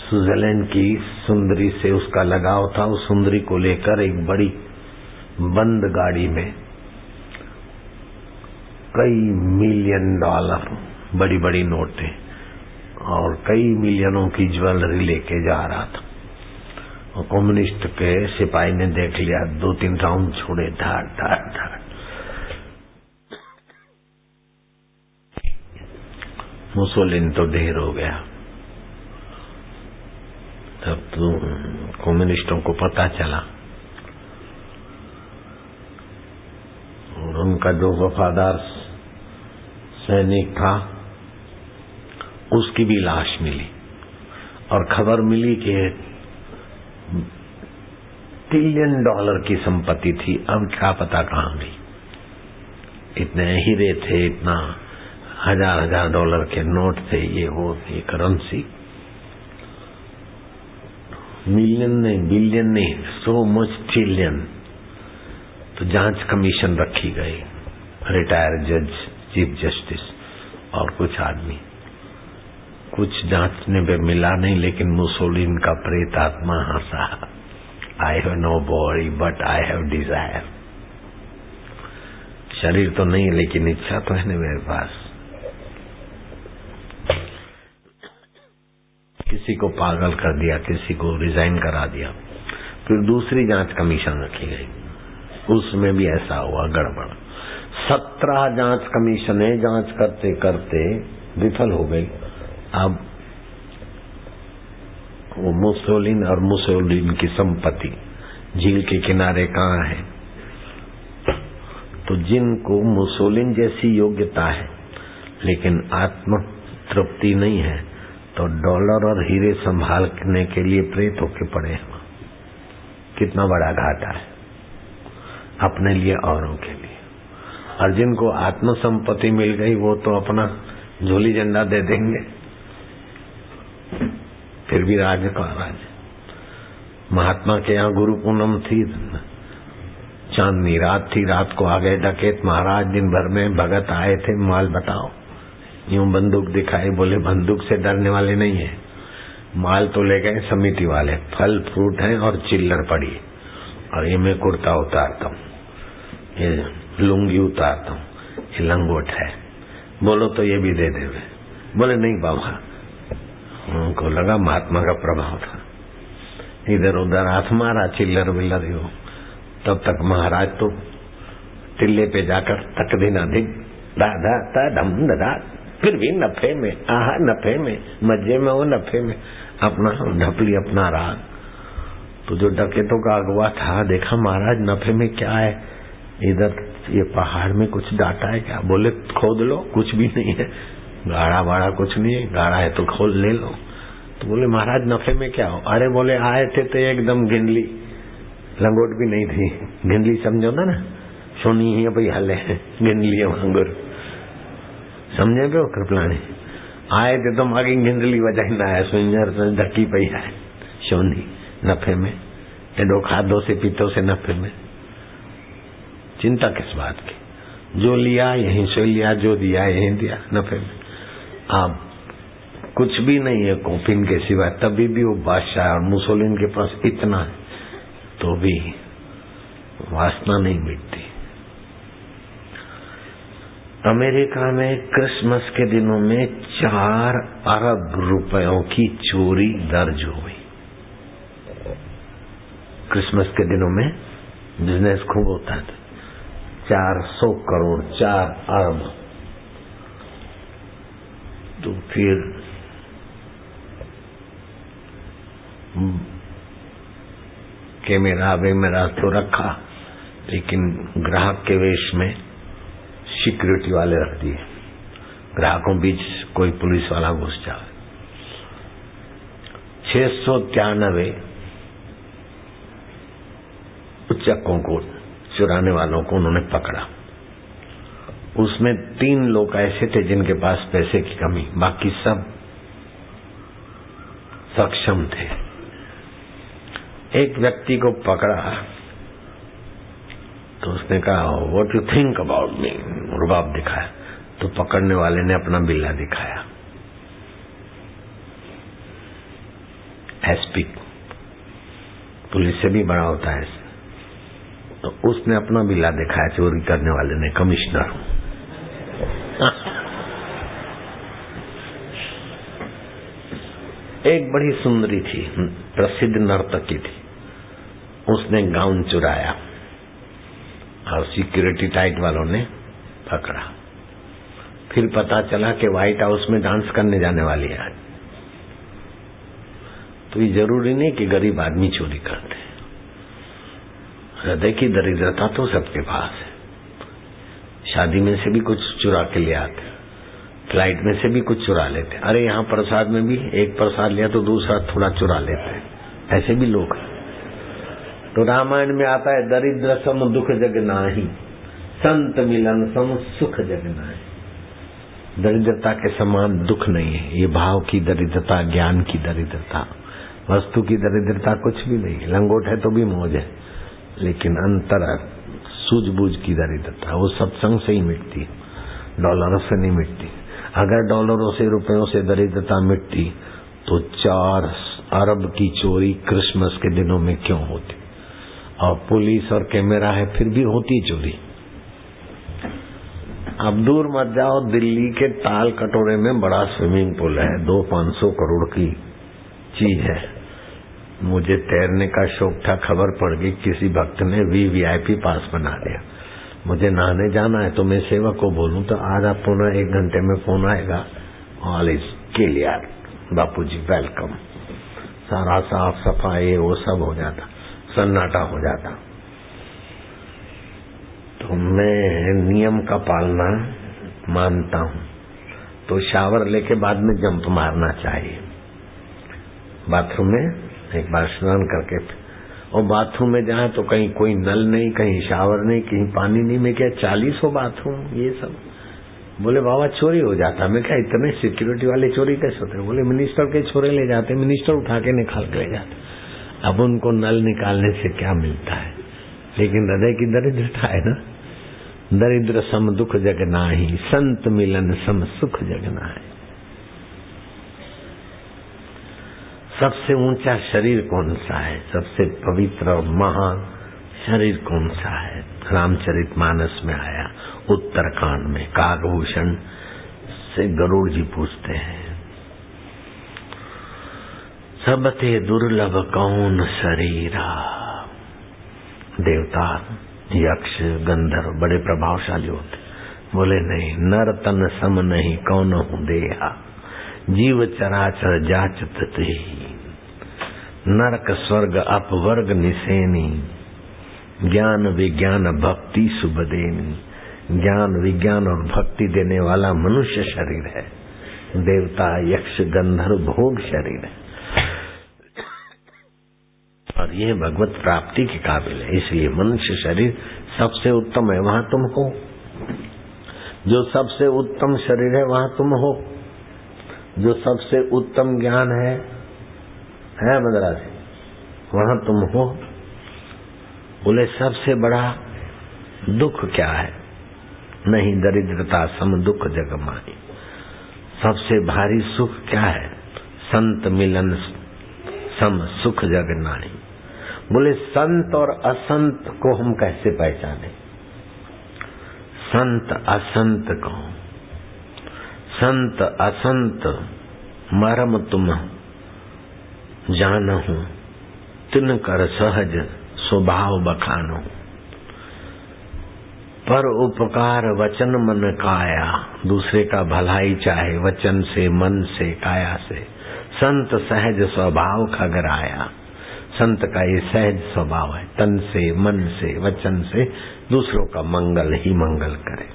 स्विट्जरलैंड की सुंदरी से उसका लगाव था। उस सुंदरी को लेकर एक बड़ी बंद गाड़ी में कई $1,000,000 बड़ी बड़ी नोटें और कई मिलियनों की ज्वेलरी लेके जा रहा था। और कम्युनिस्ट के सिपाही ने देख लिया, 2-3 राउंड छोड़े, धाड़ धाड़ धाड़। मुसोलिन तो ढेर हो गया। तब तो कम्युनिस्टों को पता चला, और उनका जो वफादार सैनिक था उसकी भी लाश मिली, और खबर मिली कि $1 ट्रिलियन की संपत्ति थी। अब क्या पता कहाँ गई। इतने हीरे थे, इतना $1,000 के नोट थे, ये वो ये करेंसी। मिलियन नहीं, बिलियन नहीं, सो मच ट्रिलियन। तो जांच कमीशन रखी गई, रिटायर्ड जज, चीफ जस्टिस और कुछ आदमी। कुछ जांचने पे मिला नहीं, लेकिन मुसोलिन का प्रेत आत्मा हंसा, I have no body but I have desire. शरीर तो नहीं, लेकिन इच्छा तो है ना मेरे पास। किसी को पागल कर दिया, किसी को रिजाइन करा दिया। फिर दूसरी जांच कमीशन रखी गई, उसमें भी ऐसा हुआ गड़बड़। 17 जांच कमीशनें जांच करते करते विफल हो गई। अब वो मुसोलिन और मुसोलिन की संपत्ति झील के किनारे कहाँ है? तो जिनको मुसोलिन जैसी योग्यता है लेकिन आत्म तृप्ति नहीं है, तो डॉलर और हीरे संभालने के लिए प्रेत होके पड़े हैं। कितना बड़ा घाटा है अपने लिए, औरों के लिए। और जिनको आत्म संपत्ति मिल गई वो तो अपना झोली झंडा दे देंगे, फिर भी राज का राज। महात्मा के यहाँ गुरु पूनम थी, चांदनी रात थी, रात को आ गए डकैत महाराज। दिन भर में भगत आए थे, माल बताओ। यूं बंदूक दिखाई, बोले बंदूक से डरने वाले नहीं है। माल तो ले गए समिति वाले, फल फ्रूट है और चिल्लर पड़ी, और ये मैं कुर्ता उतारता हूँ, ये लुंगी उतारता हूँ, ये लंगोट है, बोलो तो ये भी दे देवे। बोले नहीं बाबा। उनको लगा महात्मा का प्रभाव था, इधर उधर हाथ मारा, चिल्लर विल्लर हो। तब तक महाराज तो टिल्ले पे जाकर तक दिन अधिक दादा धम दादा, फिर भी नफे में, आहा नफे में, मजे में, वो नफे में, अपना ढपली अपना राग। तो जो डकैतों का अगवा था, देखा महाराज नफे में क्या है, इधर ये पहाड़ में कुछ डाटा है क्या? बोले खोद लो, कुछ भी नहीं है, गाढ़ा बाड़ा कुछ नहीं है, गाढ़ा है तो खोल ले लो। तो बोले महाराज नफे में क्या हो? अरे बोले आए थे तो एकदम गिनली, लंगोट भी नहीं थी, गिनली समझो ना, सोनी ही भाई हले गिनली वांगुर समझे पियो कृपलाणी। आए थे तो मागी गिंदली वजाई ना है, सुंजर से धकी पई है सोनी नफे में, एडो खादो से पीतो से नफे में, चिंता किस बात की? जो लिया यहीं से लिया, जो दिया यहीं दिया, नफे में। अब कुछ भी नहीं है कॉफिन के सिवा, तभी भी वो बादशाह और मुसोलिन के पास इतना है तो भी वासना नहीं मिटती। अमेरिका में क्रिसमस के दिनों में 4 अरब रुपयों की चोरी दर्ज हुई। क्रिसमस के दिनों में बिजनेस खूब होता है, 400 करोड़, 4 अरब। तो फिर कैमरा वेमरा तो रखा, लेकिन ग्राहक के वेश में सिक्योरिटी वाले रख दिए, ग्राहकों बीच कोई पुलिस वाला घुस जाए। 693 उच्चकों को, चुराने वालों को उन्होंने पकड़ा। उसमें 3 लोग ऐसे थे जिनके पास पैसे की कमी, बाकी सब सक्षम थे। एक व्यक्ति को पकड़ा तो उसने कहा what you think about me, रुबाब दिखाया। तो पकड़ने वाले ने अपना बिल्ला दिखाया, एसपी पुलिस से भी बड़ा होता है। तो उसने अपना बिल्ला दिखाया, चोरी करने वाले ने, कमिश्नर। एक बड़ी सुंदरी थी, प्रसिद्ध नर्तकी थी, उसने गाउन चुराया और सिक्योरिटी टाइट वालों ने पकड़ा। फिर पता चला कि व्हाइट हाउस में डांस करने जाने वाली है। तो ये जरूरी नहीं कि गरीब आदमी चोरी करते, हृदय की दरिद्रता तो सबके पास है। शादी में से भी कुछ चुरा के ले आते, फ्लाइट में से भी कुछ चुरा लेते। अरे यहाँ प्रसाद में भी एक प्रसाद लिया तो दूसरा थोड़ा चुरा लेते हैं, ऐसे भी लोग। तो रामायण में आता है दरिद्र सम दुख जग नाही, संत मिलन सम सुख जग नाही। दरिद्रता के समान दुख नहीं है, ये भाव की दरिद्रता, ज्ञान की दरिद्रता। वस्तु की दरिद्रता कुछ भी नहीं, लंगोट है तो भी मौज है, लेकिन अंतर सूझबूझ की दरिद्रता वो सत्संग से ही मिटती, डॉलरों से नहीं मिटती। अगर डॉलरों से, रुपयों से दरिद्रता मिटती तो 4 अरब की चोरी क्रिसमस के दिनों में क्यों होती? और पुलिस और कैमरा है फिर भी होती चोरी। अब दूर मत जाओ, दिल्ली के ताल कटोरे में बड़ा स्विमिंग पूल है, 200-500 करोड़ की चीज है। मुझे तैरने का शौक था, खबर पड़ गई किसी भक्त ने वीवीआईपी पास बना दिया। मुझे नहाने जाना है तो मैं सेवक को बोलूं तो आज आप 1 घंटे में फोन आएगा, all is clear, Bapu ji welcome. सारा साफ सफाई वो सब हो जाता, सन्नाटा हो जाता। तो मैं नियम का पालना मानता हूं, तो शावर लेके बाद में जंप मारना चाहिए। बाथरूम में एक बार स्नान करके, और बाथरूम में जाए तो कहीं कोई नल नहीं, कहीं शावर नहीं, कहीं पानी नहीं। मैं क्या 40 बाथरूम ये सब? बोले बाबा चोरी हो जाता। मैं क्या इतने सिक्योरिटी वाले चोरी कैसे होते? बोले मिनिस्टर के छोरे ले जाते, मिनिस्टर उठा के निकाल के ले जाते। अब उनको नल निकालने से क्या मिलता है? लेकिन हृदय की दरिद्रता है ना। दरिद्र सम दुख जग नाही, संत मिलन सम सुख जग नाही। सबसे ऊंचा शरीर कौन सा है? सबसे पवित्र और महान शरीर कौन सा है? रामचरितमानस में आया, उत्तरकांड में काकभूषण से गरुड़ जी पूछते हैं, सबते दुर्लभ कौन शरीरा। देवता, यक्ष, गंधर्व बड़े प्रभावशाली होते। बोले नहीं, नर तन सम नहीं कौन हूं देहा, जीव चराचर जाचत ही। नरक स्वर्ग अपवर्ग निसेनी, ज्ञान विज्ञान भक्ति सुबदेनी। ज्ञान विज्ञान और भक्ति देने वाला मनुष्य शरीर है, देवता यक्ष गंधर्व भोग शरीर है, और ये भगवत प्राप्ति के काबिल है। इसलिए मनुष्य शरीर सबसे उत्तम है, वहां तुम हो। जो सबसे उत्तम शरीर है वहां तुम हो। जो सबसे उत्तम ज्ञान है मद्रासी, वहां तुम हो। बोले सबसे बड़ा दुख क्या है? नहीं दरिद्रता सम दुख जग माही। सबसे भारी सुख क्या है? संत मिलन सम सुख जग नाही। बोले संत और असंत को हम कैसे पहचाने? संत असंत को, संत असंत मरम तुम जानहु, तिन कर सहज स्वभाव बखानो। पर उपकार वचन मन काया, दूसरे का भलाई चाहे वचन से मन से काया से। संत सहज स्वभाव खगराया, संत का ये सहज स्वभाव है, तन से मन से वचन से दूसरों का मंगल ही मंगल करे।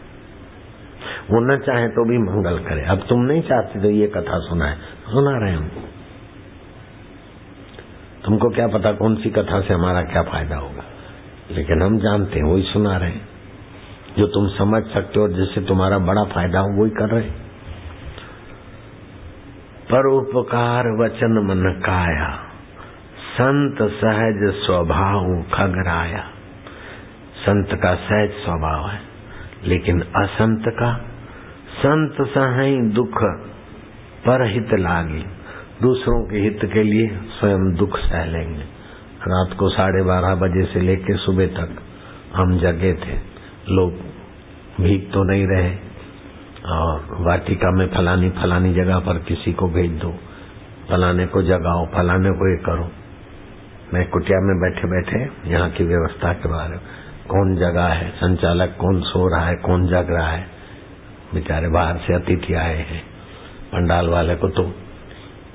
वो न चाहे तो भी मंगल करे। अब तुम नहीं चाहते तो ये कथा सुना है, सुना रहे हम। तुमको क्या पता कौन सी कथा से हमारा क्या फायदा होगा, लेकिन हम जानते हैं, वही सुना रहे हैं। जो तुम समझ सकते हो और जिससे तुम्हारा बड़ा फायदा हो वही कर रहे। परोपकार वचन मन काया, संत सहज स्वभाव खगराया। संत का सहज स्वभाव है, लेकिन असंत का, संत सहाय दुख पर हित लागी। दूसरों के हित के लिए स्वयं दुख सह लेंगे। रात को 12:30 बजे से लेकर सुबह तक हम जगे थे। लोग भीग तो नहीं रहे, और वाटिका में फलानी जगह पर किसी को भेज दो, फलाने को जगाओ, फलाने को ये करो। मैं कुटिया में बैठे बैठे यहाँ की व्यवस्था के बारे में, कौन जगा है, संचालक कौन सो रहा है, कौन जग रहा है। बेचारे बाहर से अतिथि आए हैं, पंडाल वाले को तो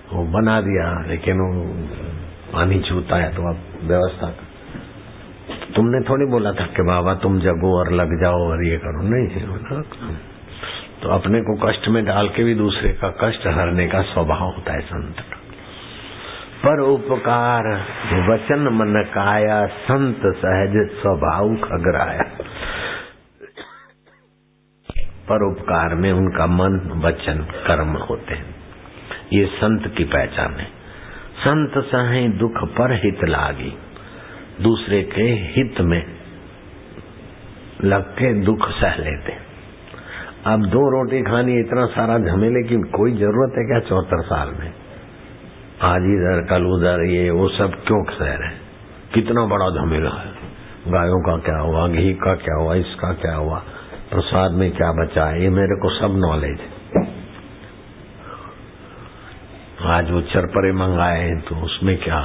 वो बना दिया, लेकिन वो पानी छूता है तो अब व्यवस्था। तुमने थोड़ी बोला था कि बाबा तुम जगो और लग जाओ और ये करो, नहीं। तो अपने को कष्ट में डाल के भी दूसरे का कष्ट हरने का स्वभाव होता है संत का। पर उपकार वचन मन काया, संत सहज स्वभाव खगराया। पर उपकार में उनका मन वचन कर्म होते हैं, ये संत की पहचान है। संत सहे दुख पर हित लागी, दूसरे के हित में लग के दुख सह लेते। अब 2 रोटी खानी, इतना सारा झमेले की कोई जरूरत है क्या? 74 साल में आज इधर कल उधर, ये वो सब क्यों सह रहे? कितना बड़ा झमेला है। गायों का क्या हुआ, घी का क्या हुआ, इसका क्या हुआ, प्रसाद में क्या बचा है, ये मेरे को सब नॉलेज है। आज वो चरपरे मंगाए तो उसमें क्या,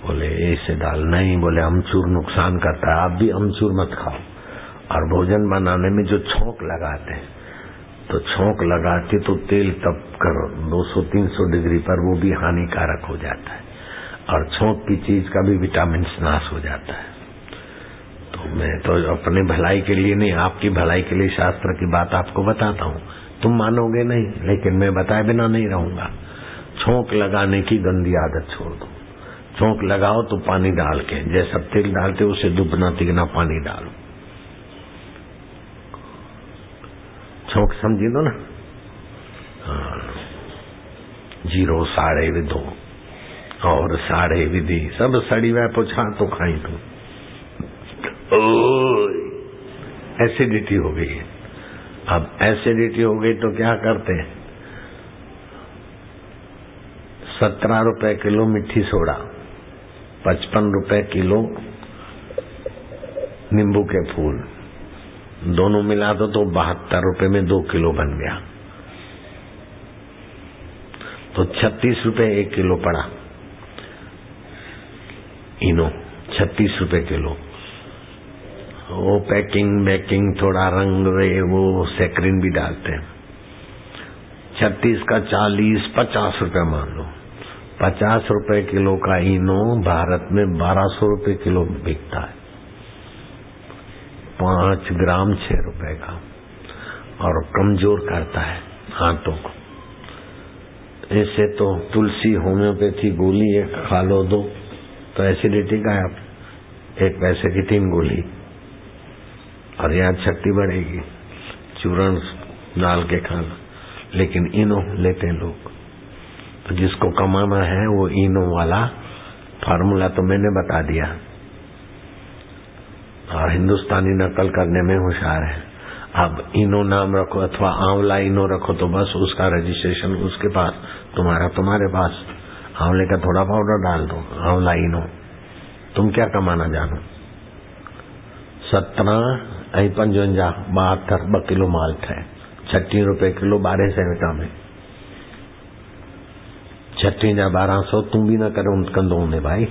बोले ऐसे डाल, नहीं बोले अमचूर नुकसान करता है, आप भी अमचूर मत खाओ। और भोजन बनाने में जो छौंक लगाते हैं, तो छौंक लगाते तो तेल तप कर 200-300 डिग्री पर, वो भी हानिकारक हो जाता है, और छौंक की चीज का भी विटामिन नाश हो जाता है। तो मैं तो अपने भलाई के लिए नहीं, आपकी भलाई के लिए शास्त्र की बात आपको बताता हूँ। तुम मानोगे नहीं, लेकिन मैं बताए बिना नहीं रहूंगा। छौंक लगाने की गंदी आदत छोड़ दो। छौंक लगाओ तो पानी डाल के, जैसा तेल डालते उसे दुगना तिगना पानी डालो। छौंक समझी दो ना। जीरो साढ़े विधो और साढ़े विधि, सब सड़ी वह पूछा तो खाई तू। एसिडिटी हो गई है। अब एसिडिटी हो गई तो क्या करते हैं? 17 रुपए किलो मिट्टी सोडा, 55 रुपए किलो नींबू के फूल, दोनों मिला दो तो 72 रुपए में 2 किलो बन गया। तो 36 रुपए 1 किलो पड़ा। इनो 36 रुपए किलो। वो पैकिंग थोड़ा रंग वो सैकरीन भी डालते हैं। 36 का 40, 50 रुपए मान लो, 50 रुपए किलो का इनो भारत में 1200 रुपए किलो बिकता है। 5 ग्राम 6 रुपए का, और कमजोर करता है हाथों को। इससे तो तुलसी होम्योपैथी गोली एक खा लो दो तो एसिडिटी का 1 पैसे की 3 गोली, और याद शक्ति बढ़ेगी। चूर्ण डाल के खाना, लेकिन इनो लेते हैं लोग। तो जिसको कमाना है वो इनो वाला फार्मूला तो मैंने बता दिया, और हिंदुस्तानी नकल करने में होशियार है। अब इनो नाम रखो अथवा आंवला इनो रखो तो बस उसका रजिस्ट्रेशन उसके पास, तुम्हारे पास। आंवले का थोड़ा पाउडर डाल दो, आंवला इनो। तुम क्या कमाना जानो? 17 55 72 2 किलो माल है, 36 रुपए किलो 12 सेवटा में 36 या 1200 तुम भी ना करो उन कंदों में भाई,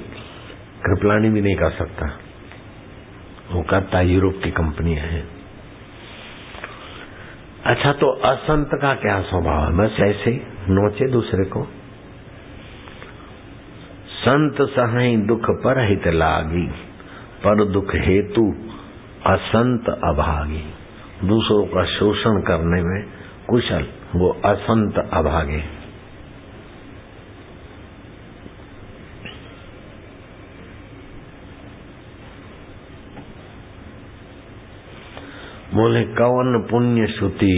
कृपलानी भी नहीं कर सकता। वो करता यूरोप की कंपनी है। अच्छा, तो असंत का क्या स्वभाव है? बस ऐसे नोचे दूसरे को। संत सहाय दुख पर हित लागी, पर दुख हेतु असंत अभागी। दूसरों का शोषण करने में कुशल वो असंत अभागे। बोले कवन पुण्य श्रुति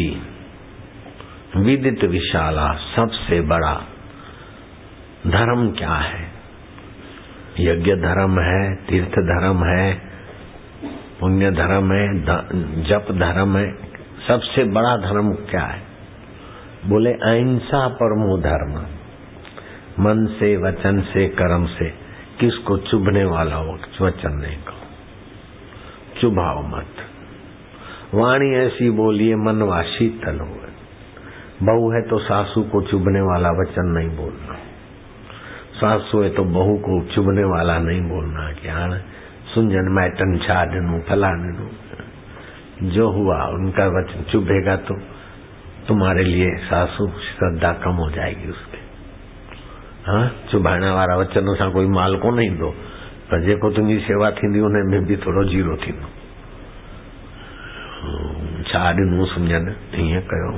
विदित विशाला, सबसे बड़ा धर्म क्या है? यज्ञ धर्म है, तीर्थ धर्म है, पुण्य धर्म है, जप धर्म है। सबसे बड़ा धर्म क्या है? बोले अहिंसा परमो धर्म। मन से, वचन से, कर्म से किसको चुभने वाला हो वचन नहीं कहो, चुभाओ मत। वाणी ऐसी बोलिए मनवा शीतल हो। बहू है तो सासू को चुभने वाला वचन नहीं बोलना, सासू है तो बहू को चुभने वाला नहीं बोलना। क्या सुंजन मैटन छाड़नू फलानू, जो हुआ उनका वचन चुभेगा तो तुम्हारे लिए सासू श्रद्धा कम हो जाएगी उसके। हाँ, चुभाने वाला वचन सा कोई माल को नहीं दो, पर जेको तुमकी सेवा थींदी उन में भी थोड़ो जीरो थींदो। छाड़नू सुंजन ईअं कयो,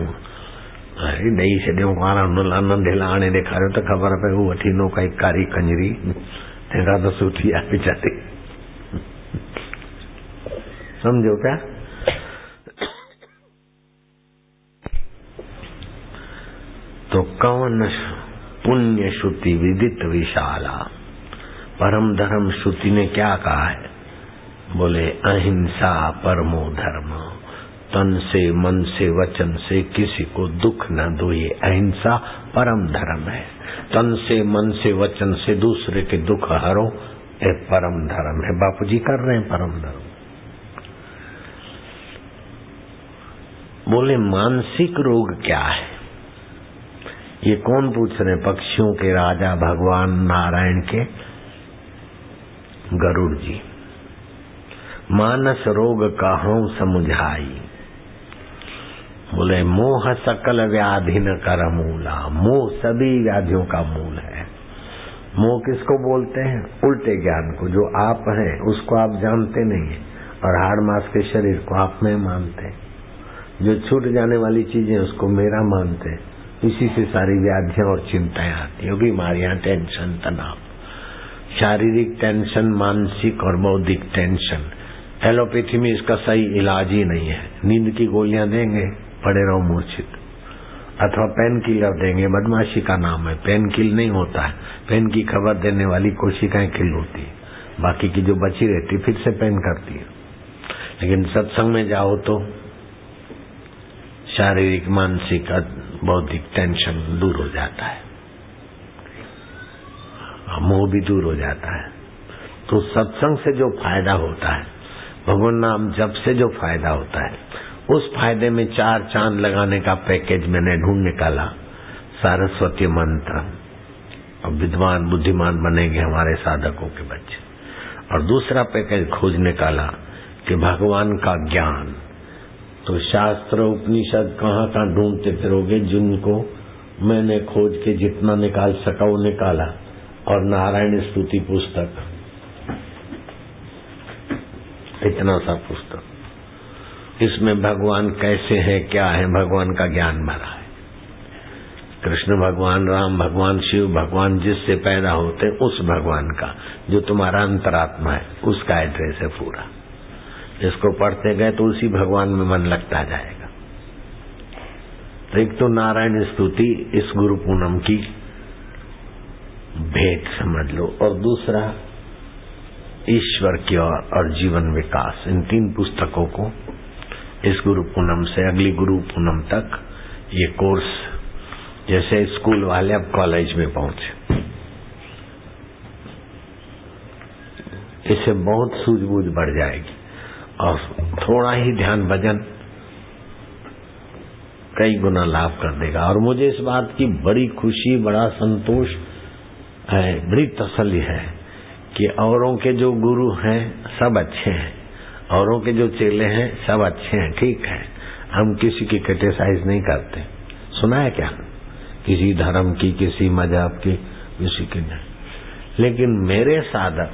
अरे ॾेई छॾियो वारा नंढेला हाणे ॾेखारियो त ख़बर पए हू वठी नो काई कारी कंजरी, तंहिंखां त सुठी आहे वीचारी। समझो क्या? तो कवन पुण्य श्रुति विदित विशाला, परम धर्म श्रुति ने क्या कहा है? बोले अहिंसा परमो धर्म। तन से, मन से, वचन से किसी को दुख न दो, ये अहिंसा परम धर्म है। तन से, मन से, वचन से दूसरे के दुख हरो, ये परम धर्म है। बापू जी कर रहे हैं परम धर्म। बोले मानसिक रोग क्या है? ये कौन पूछ रहे? पक्षियों के राजा भगवान नारायण के गरुड़ जी। मानस रोग कहूं समुझाई। बोले मोह सकल व्याधि न कर मूला। मोह सभी व्याधियों का मूल है। मोह किसको बोलते हैं? उल्टे ज्ञान को। जो आप हैं उसको आप जानते नहीं है, और हाड़ मांस के शरीर को आप में मानते हैं। जो छूट जाने वाली चीजें उसको मेरा मानते हैं। इसी से सारी व्याधियां और चिंताएं आती हैं, बीमारियां, टेंशन, तनाव, शारीरिक टेंशन, मानसिक और बौद्धिक टेंशन। एलोपैथी में इसका सही इलाज ही नहीं है। नींद की गोलियां देंगे, पड़े रहो मूर्छित, अथवा पेन किलर देंगे, बदमाशी का नाम है। पेन किल नहीं होता है, पेन की खबर देने वाली कोशिकाएं किल होती है, बाकी की जो बची रहती फिर से पेन करती है। लेकिन सत्संग में जाओ तो शारीरिक, मानसिक, बौद्धिक टेंशन दूर हो जाता है, मोह भी दूर हो जाता है। तो सत्संग से जो फायदा होता है, भगवान नाम जप से जो फायदा होता है, उस फायदे में 4 चांद लगाने का पैकेज मैंने ढूंढ निकाला। सरस्वती मंत्र, और विद्वान बुद्धिमान बनेंगे हमारे साधकों के बच्चे। और दूसरा पैकेज खोज निकाला कि भगवान का ज्ञान। तो शास्त्र उपनिषद कहाँ ढूंढते फिरोगे जिनको मैंने खोज के जितना निकाल सका वो निकाला, और नारायण स्तुति पुस्तक, इतना सा पुस्तक, इसमें भगवान कैसे है, क्या है, भगवान का ज्ञान भरा है। कृष्ण भगवान, राम भगवान, शिव भगवान, जिससे पैदा होते उस भगवान का, जो तुम्हारा अंतरात्मा है, उसका एड्रेस है पूरा। इसको पढ़ते गए तो उसी भगवान में मन लगता जाएगा। तो एक तो नारायण स्तुति इस गुरु पूनम की भेंट समझ लो, और दूसरा ईश्वर की और जीवन विकास, इन 3 पुस्तकों को इस गुरु पूनम से अगली गुरु पूनम तक ये कोर्स, जैसे स्कूल वाले अब कॉलेज में पहुंचे, इससे बहुत सूझबूझ बढ़ जाएगी और थोड़ा ही ध्यान भजन कई गुना लाभ कर देगा। और मुझे इस बात की बड़ी खुशी, बड़ा संतोष है, बड़ी तसल्ली है कि औरों के जो गुरु हैं सब अच्छे हैं, औरों के जो चेले हैं सब अच्छे हैं, ठीक है, हम किसी की क्रिटिसाइज नहीं करते। सुना है क्या? किसी धर्म की, किसी मजहब की, किसी की नहीं। लेकिन मेरे साधक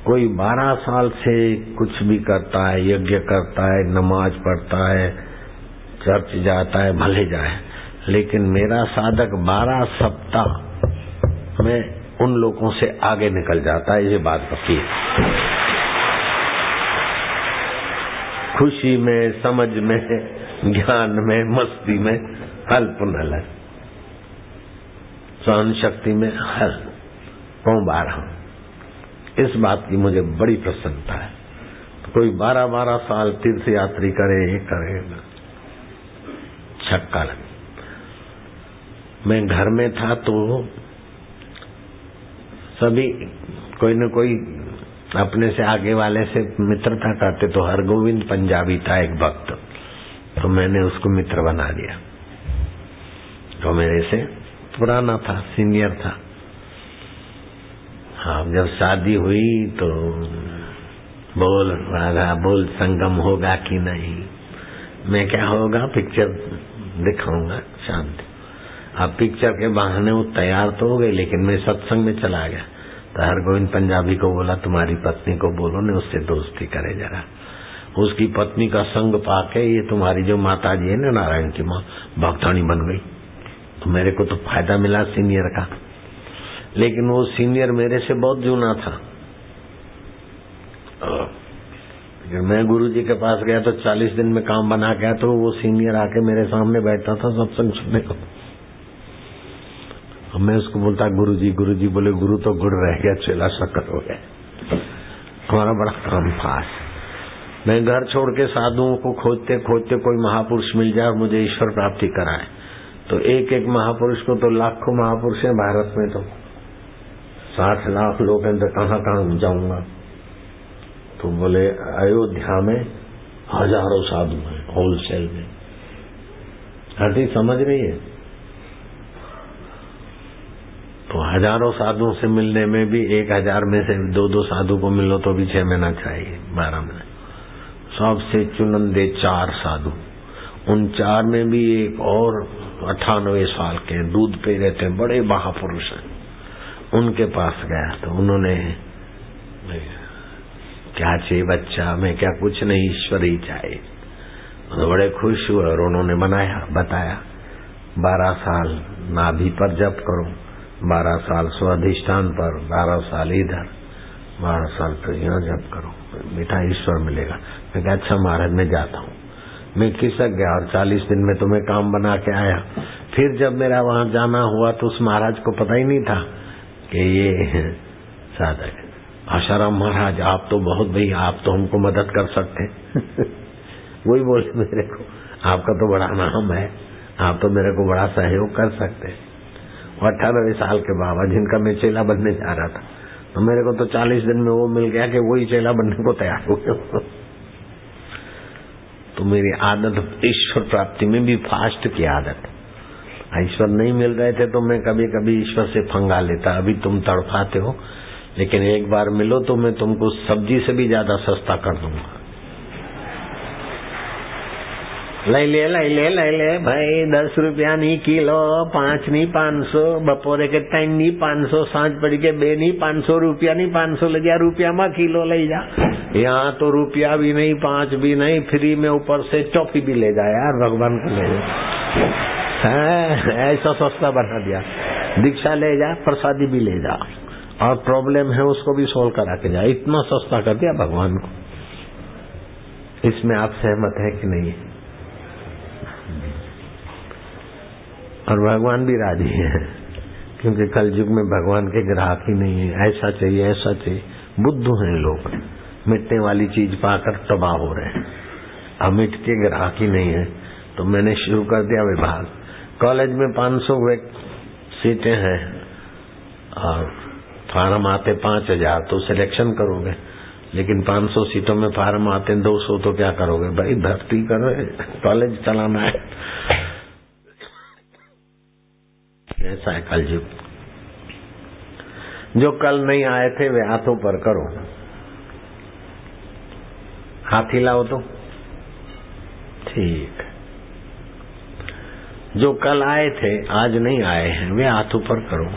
कोई 12 साल से कुछ भी करता है, यज्ञ करता है, नमाज पढ़ता है, चर्च जाता है, भले जाए, लेकिन मेरा साधक 12 सप्ताह में उन लोगों से आगे निकल जाता है, ये बात पक्की है। खुशी में, समझ में, ज्ञान में, मस्ती में हल्प नल, सहन शक्ति में हल कौन 12, इस बात की मुझे बड़ी प्रसन्नता है। तो कोई 12-12 साल तीर्थ यात्री करे, ये करे, छक्का लगे। मैं घर में था तो सभी कोई न कोई अपने से आगे वाले से मित्रता करते, तो हरगोविंद पंजाबी था एक भक्त, तो मैंने उसको मित्र बना दिया। तो मेरे से पुराना था, सीनियर था। हाँ, जब शादी हुई तो बोल राधा बोल संगम होगा कि नहीं। मैं क्या होगा, पिक्चर दिखाऊंगा शांति। अब पिक्चर के बहाने वो तैयार तो हो गई, लेकिन मैं सत्संग में चला गया तो हरगोविंद पंजाबी को बोला तुम्हारी पत्नी को बोलो ने उससे दोस्ती करे जरा। उसकी पत्नी का संग पाके ये तुम्हारी जो माता जी है ना, नारायण की माँ, भक्तानी बन गई। तो मेरे को तो फायदा मिला सीनियर का, लेकिन वो सीनियर मेरे से बहुत जूना था। मैं गुरुजी के पास गया तो 40 दिन में काम बना गया, तो वो सीनियर आके मेरे सामने बैठा था सत्संग सुनने को। मैं उसको बोलता गुरुजी, गुरुजी बोले गुरु तो गुड़ रह गया, चेला शक्कर हो गया। हमारा बड़ा काम फास। मैं घर छोड़ के साधुओं को खोजते खोजते कोई महापुरुष मिल जाए और मुझे ईश्वर प्राप्ति कराए, तो एक एक महापुरुष को तो लाखों महापुरुष हैं भारत में, तो 60 लाख लोग हैं, तो कहाँ कहाँ जाऊंगा। तो बोले अयोध्या में हजारों साधु हैं होलसेल में। हटी समझ रही है? तो हजारों साधुओं से मिलने में भी 1000 में से 2-2 साधु को मिलो तो भी 6 महीना चाहिए, 12 महीने। सबसे चुनिंदे 4 साधु, उन 4 में भी एक और 98 साल के दूध पे रहते हैं, बड़े महापुरुष हैं। उनके पास गया तो उन्होंने क्या चाहिए बच्चा, मैं क्या कुछ नहीं, ईश्वर ही चाहिए। तो बड़े खुश हुए और उन्होंने बताया 12 साल नाभि पर जप करो, 12 साल स्वाधिष्ठान पर, 12 साल इधर, 12 साल तो यहाँ जप करो, बेटा ईश्वर मिलेगा। मैं कहा अच्छा महाराज मैं जाता हूँ। मैं खिसक गया और 40 दिन में तो मैं काम बना के आया। फिर जब मेरा वहां जाना हुआ तो उस महाराज को पता ही नहीं था कि ये साधक है। आशाराम महाराज आप तो बहुत भाई, आप तो हमको मदद कर सकते हैं। वही बोले मेरे को, आपका तो बड़ा नाम है, आप तो मेरे को बड़ा सहयोग कर सकते हैं। 98 साल के बाबा जिनका मैं चेला बनने जा रहा था, तो मेरे को तो 40 दिन में वो मिल गया कि वही चेला बनने को तैयार हो गया। तो मेरी आदत ईश्वर प्राप्ति में भी फास्ट की आदत। ईश्वर नहीं मिल रहे थे तो मैं कभी कभी ईश्वर से फंगा लेता। अभी तुम तड़पाते हो, लेकिन एक बार मिलो तो मैं तुमको सब्जी से भी ज्यादा सस्ता कर दूंगा। લઈ લે ભાઈ 10 રૂપિયાની કિલો, 5 ની 500, બપોરે કે 3 ની 500, સાંજ પડી કે 2 ની 500, રૂપિયાની 500 લઈ જા, રૂપિયામાં કિલો લઈ जा। यहाँ तो रुपया भी नहीं, 5 भी नहीं, फ्री में ऊपर से टॉफी भी ले जा यार, भगवान को ले जा। ऐसा सस्ता बना दिया। दीक्षा ले जा, प्रसादी भी ले जा, और प्रॉब्लम है उसको भी सोल्व करा के जा। इतना सस्ता कर दिया भगवान को। इसमें आप सहमत है कि नहीं? और भगवान भी राजी है, क्योंकि कल युग में भगवान के ग्राहक ही नहीं है। ऐसा चाहिए, ऐसा चाहिए। बुद्धू हैं लोग, मिटने वाली चीज पाकर तबाह हो रहे हैं। अब मिट के ग्राहक ही नहीं है, तो मैंने शुरू कर दिया विभाग। कॉलेज में 500 सीटें हैं और फार्म आते 5000, तो सिलेक्शन करोगे, लेकिन 500 सीटों में फार्म आते 200, तो क्या करोगे भाई? भर्ती करो, कॉलेज चलाना है। ऐसा है कल युग। जो कल नहीं आए थे वे हाथों पर करो। हाथी लाओ तो ठीक। जो कल आए थे आज नहीं आए हैं वे हाथों पर करो।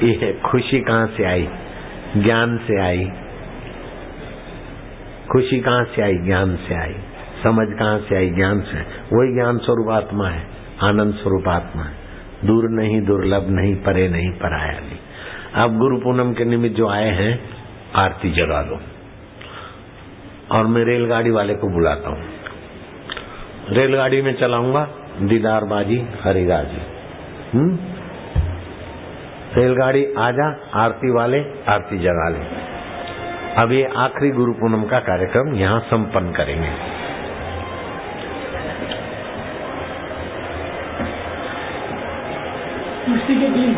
ये खुशी कहाँ से आई? ज्ञान से आई। खुशी कहाँ से आई? ज्ञान से आई। समझ कहाँ से आई? ज्ञान से। वही ज्ञान स्वरूप आत्मा है, आनंद स्वरूप आत्मा है। दूर नहीं, दुर्लभ नहीं, परे नहीं, पराया नहीं। अब गुरु पूनम के निमित्त जो आए हैं, आरती जगा दो। और मैं रेलगाड़ी वाले को बुलाता हूँ। रेलगाड़ी में चलाऊंगा दीदार बाजी हरिदास जी। रेलगाड़ी आजा, आरती वाले आरती जगा ले। अब ये आखिरी गुरु पूनम का कार्यक्रम यहाँ संपन्न करेंगे। कुर्सी के दिन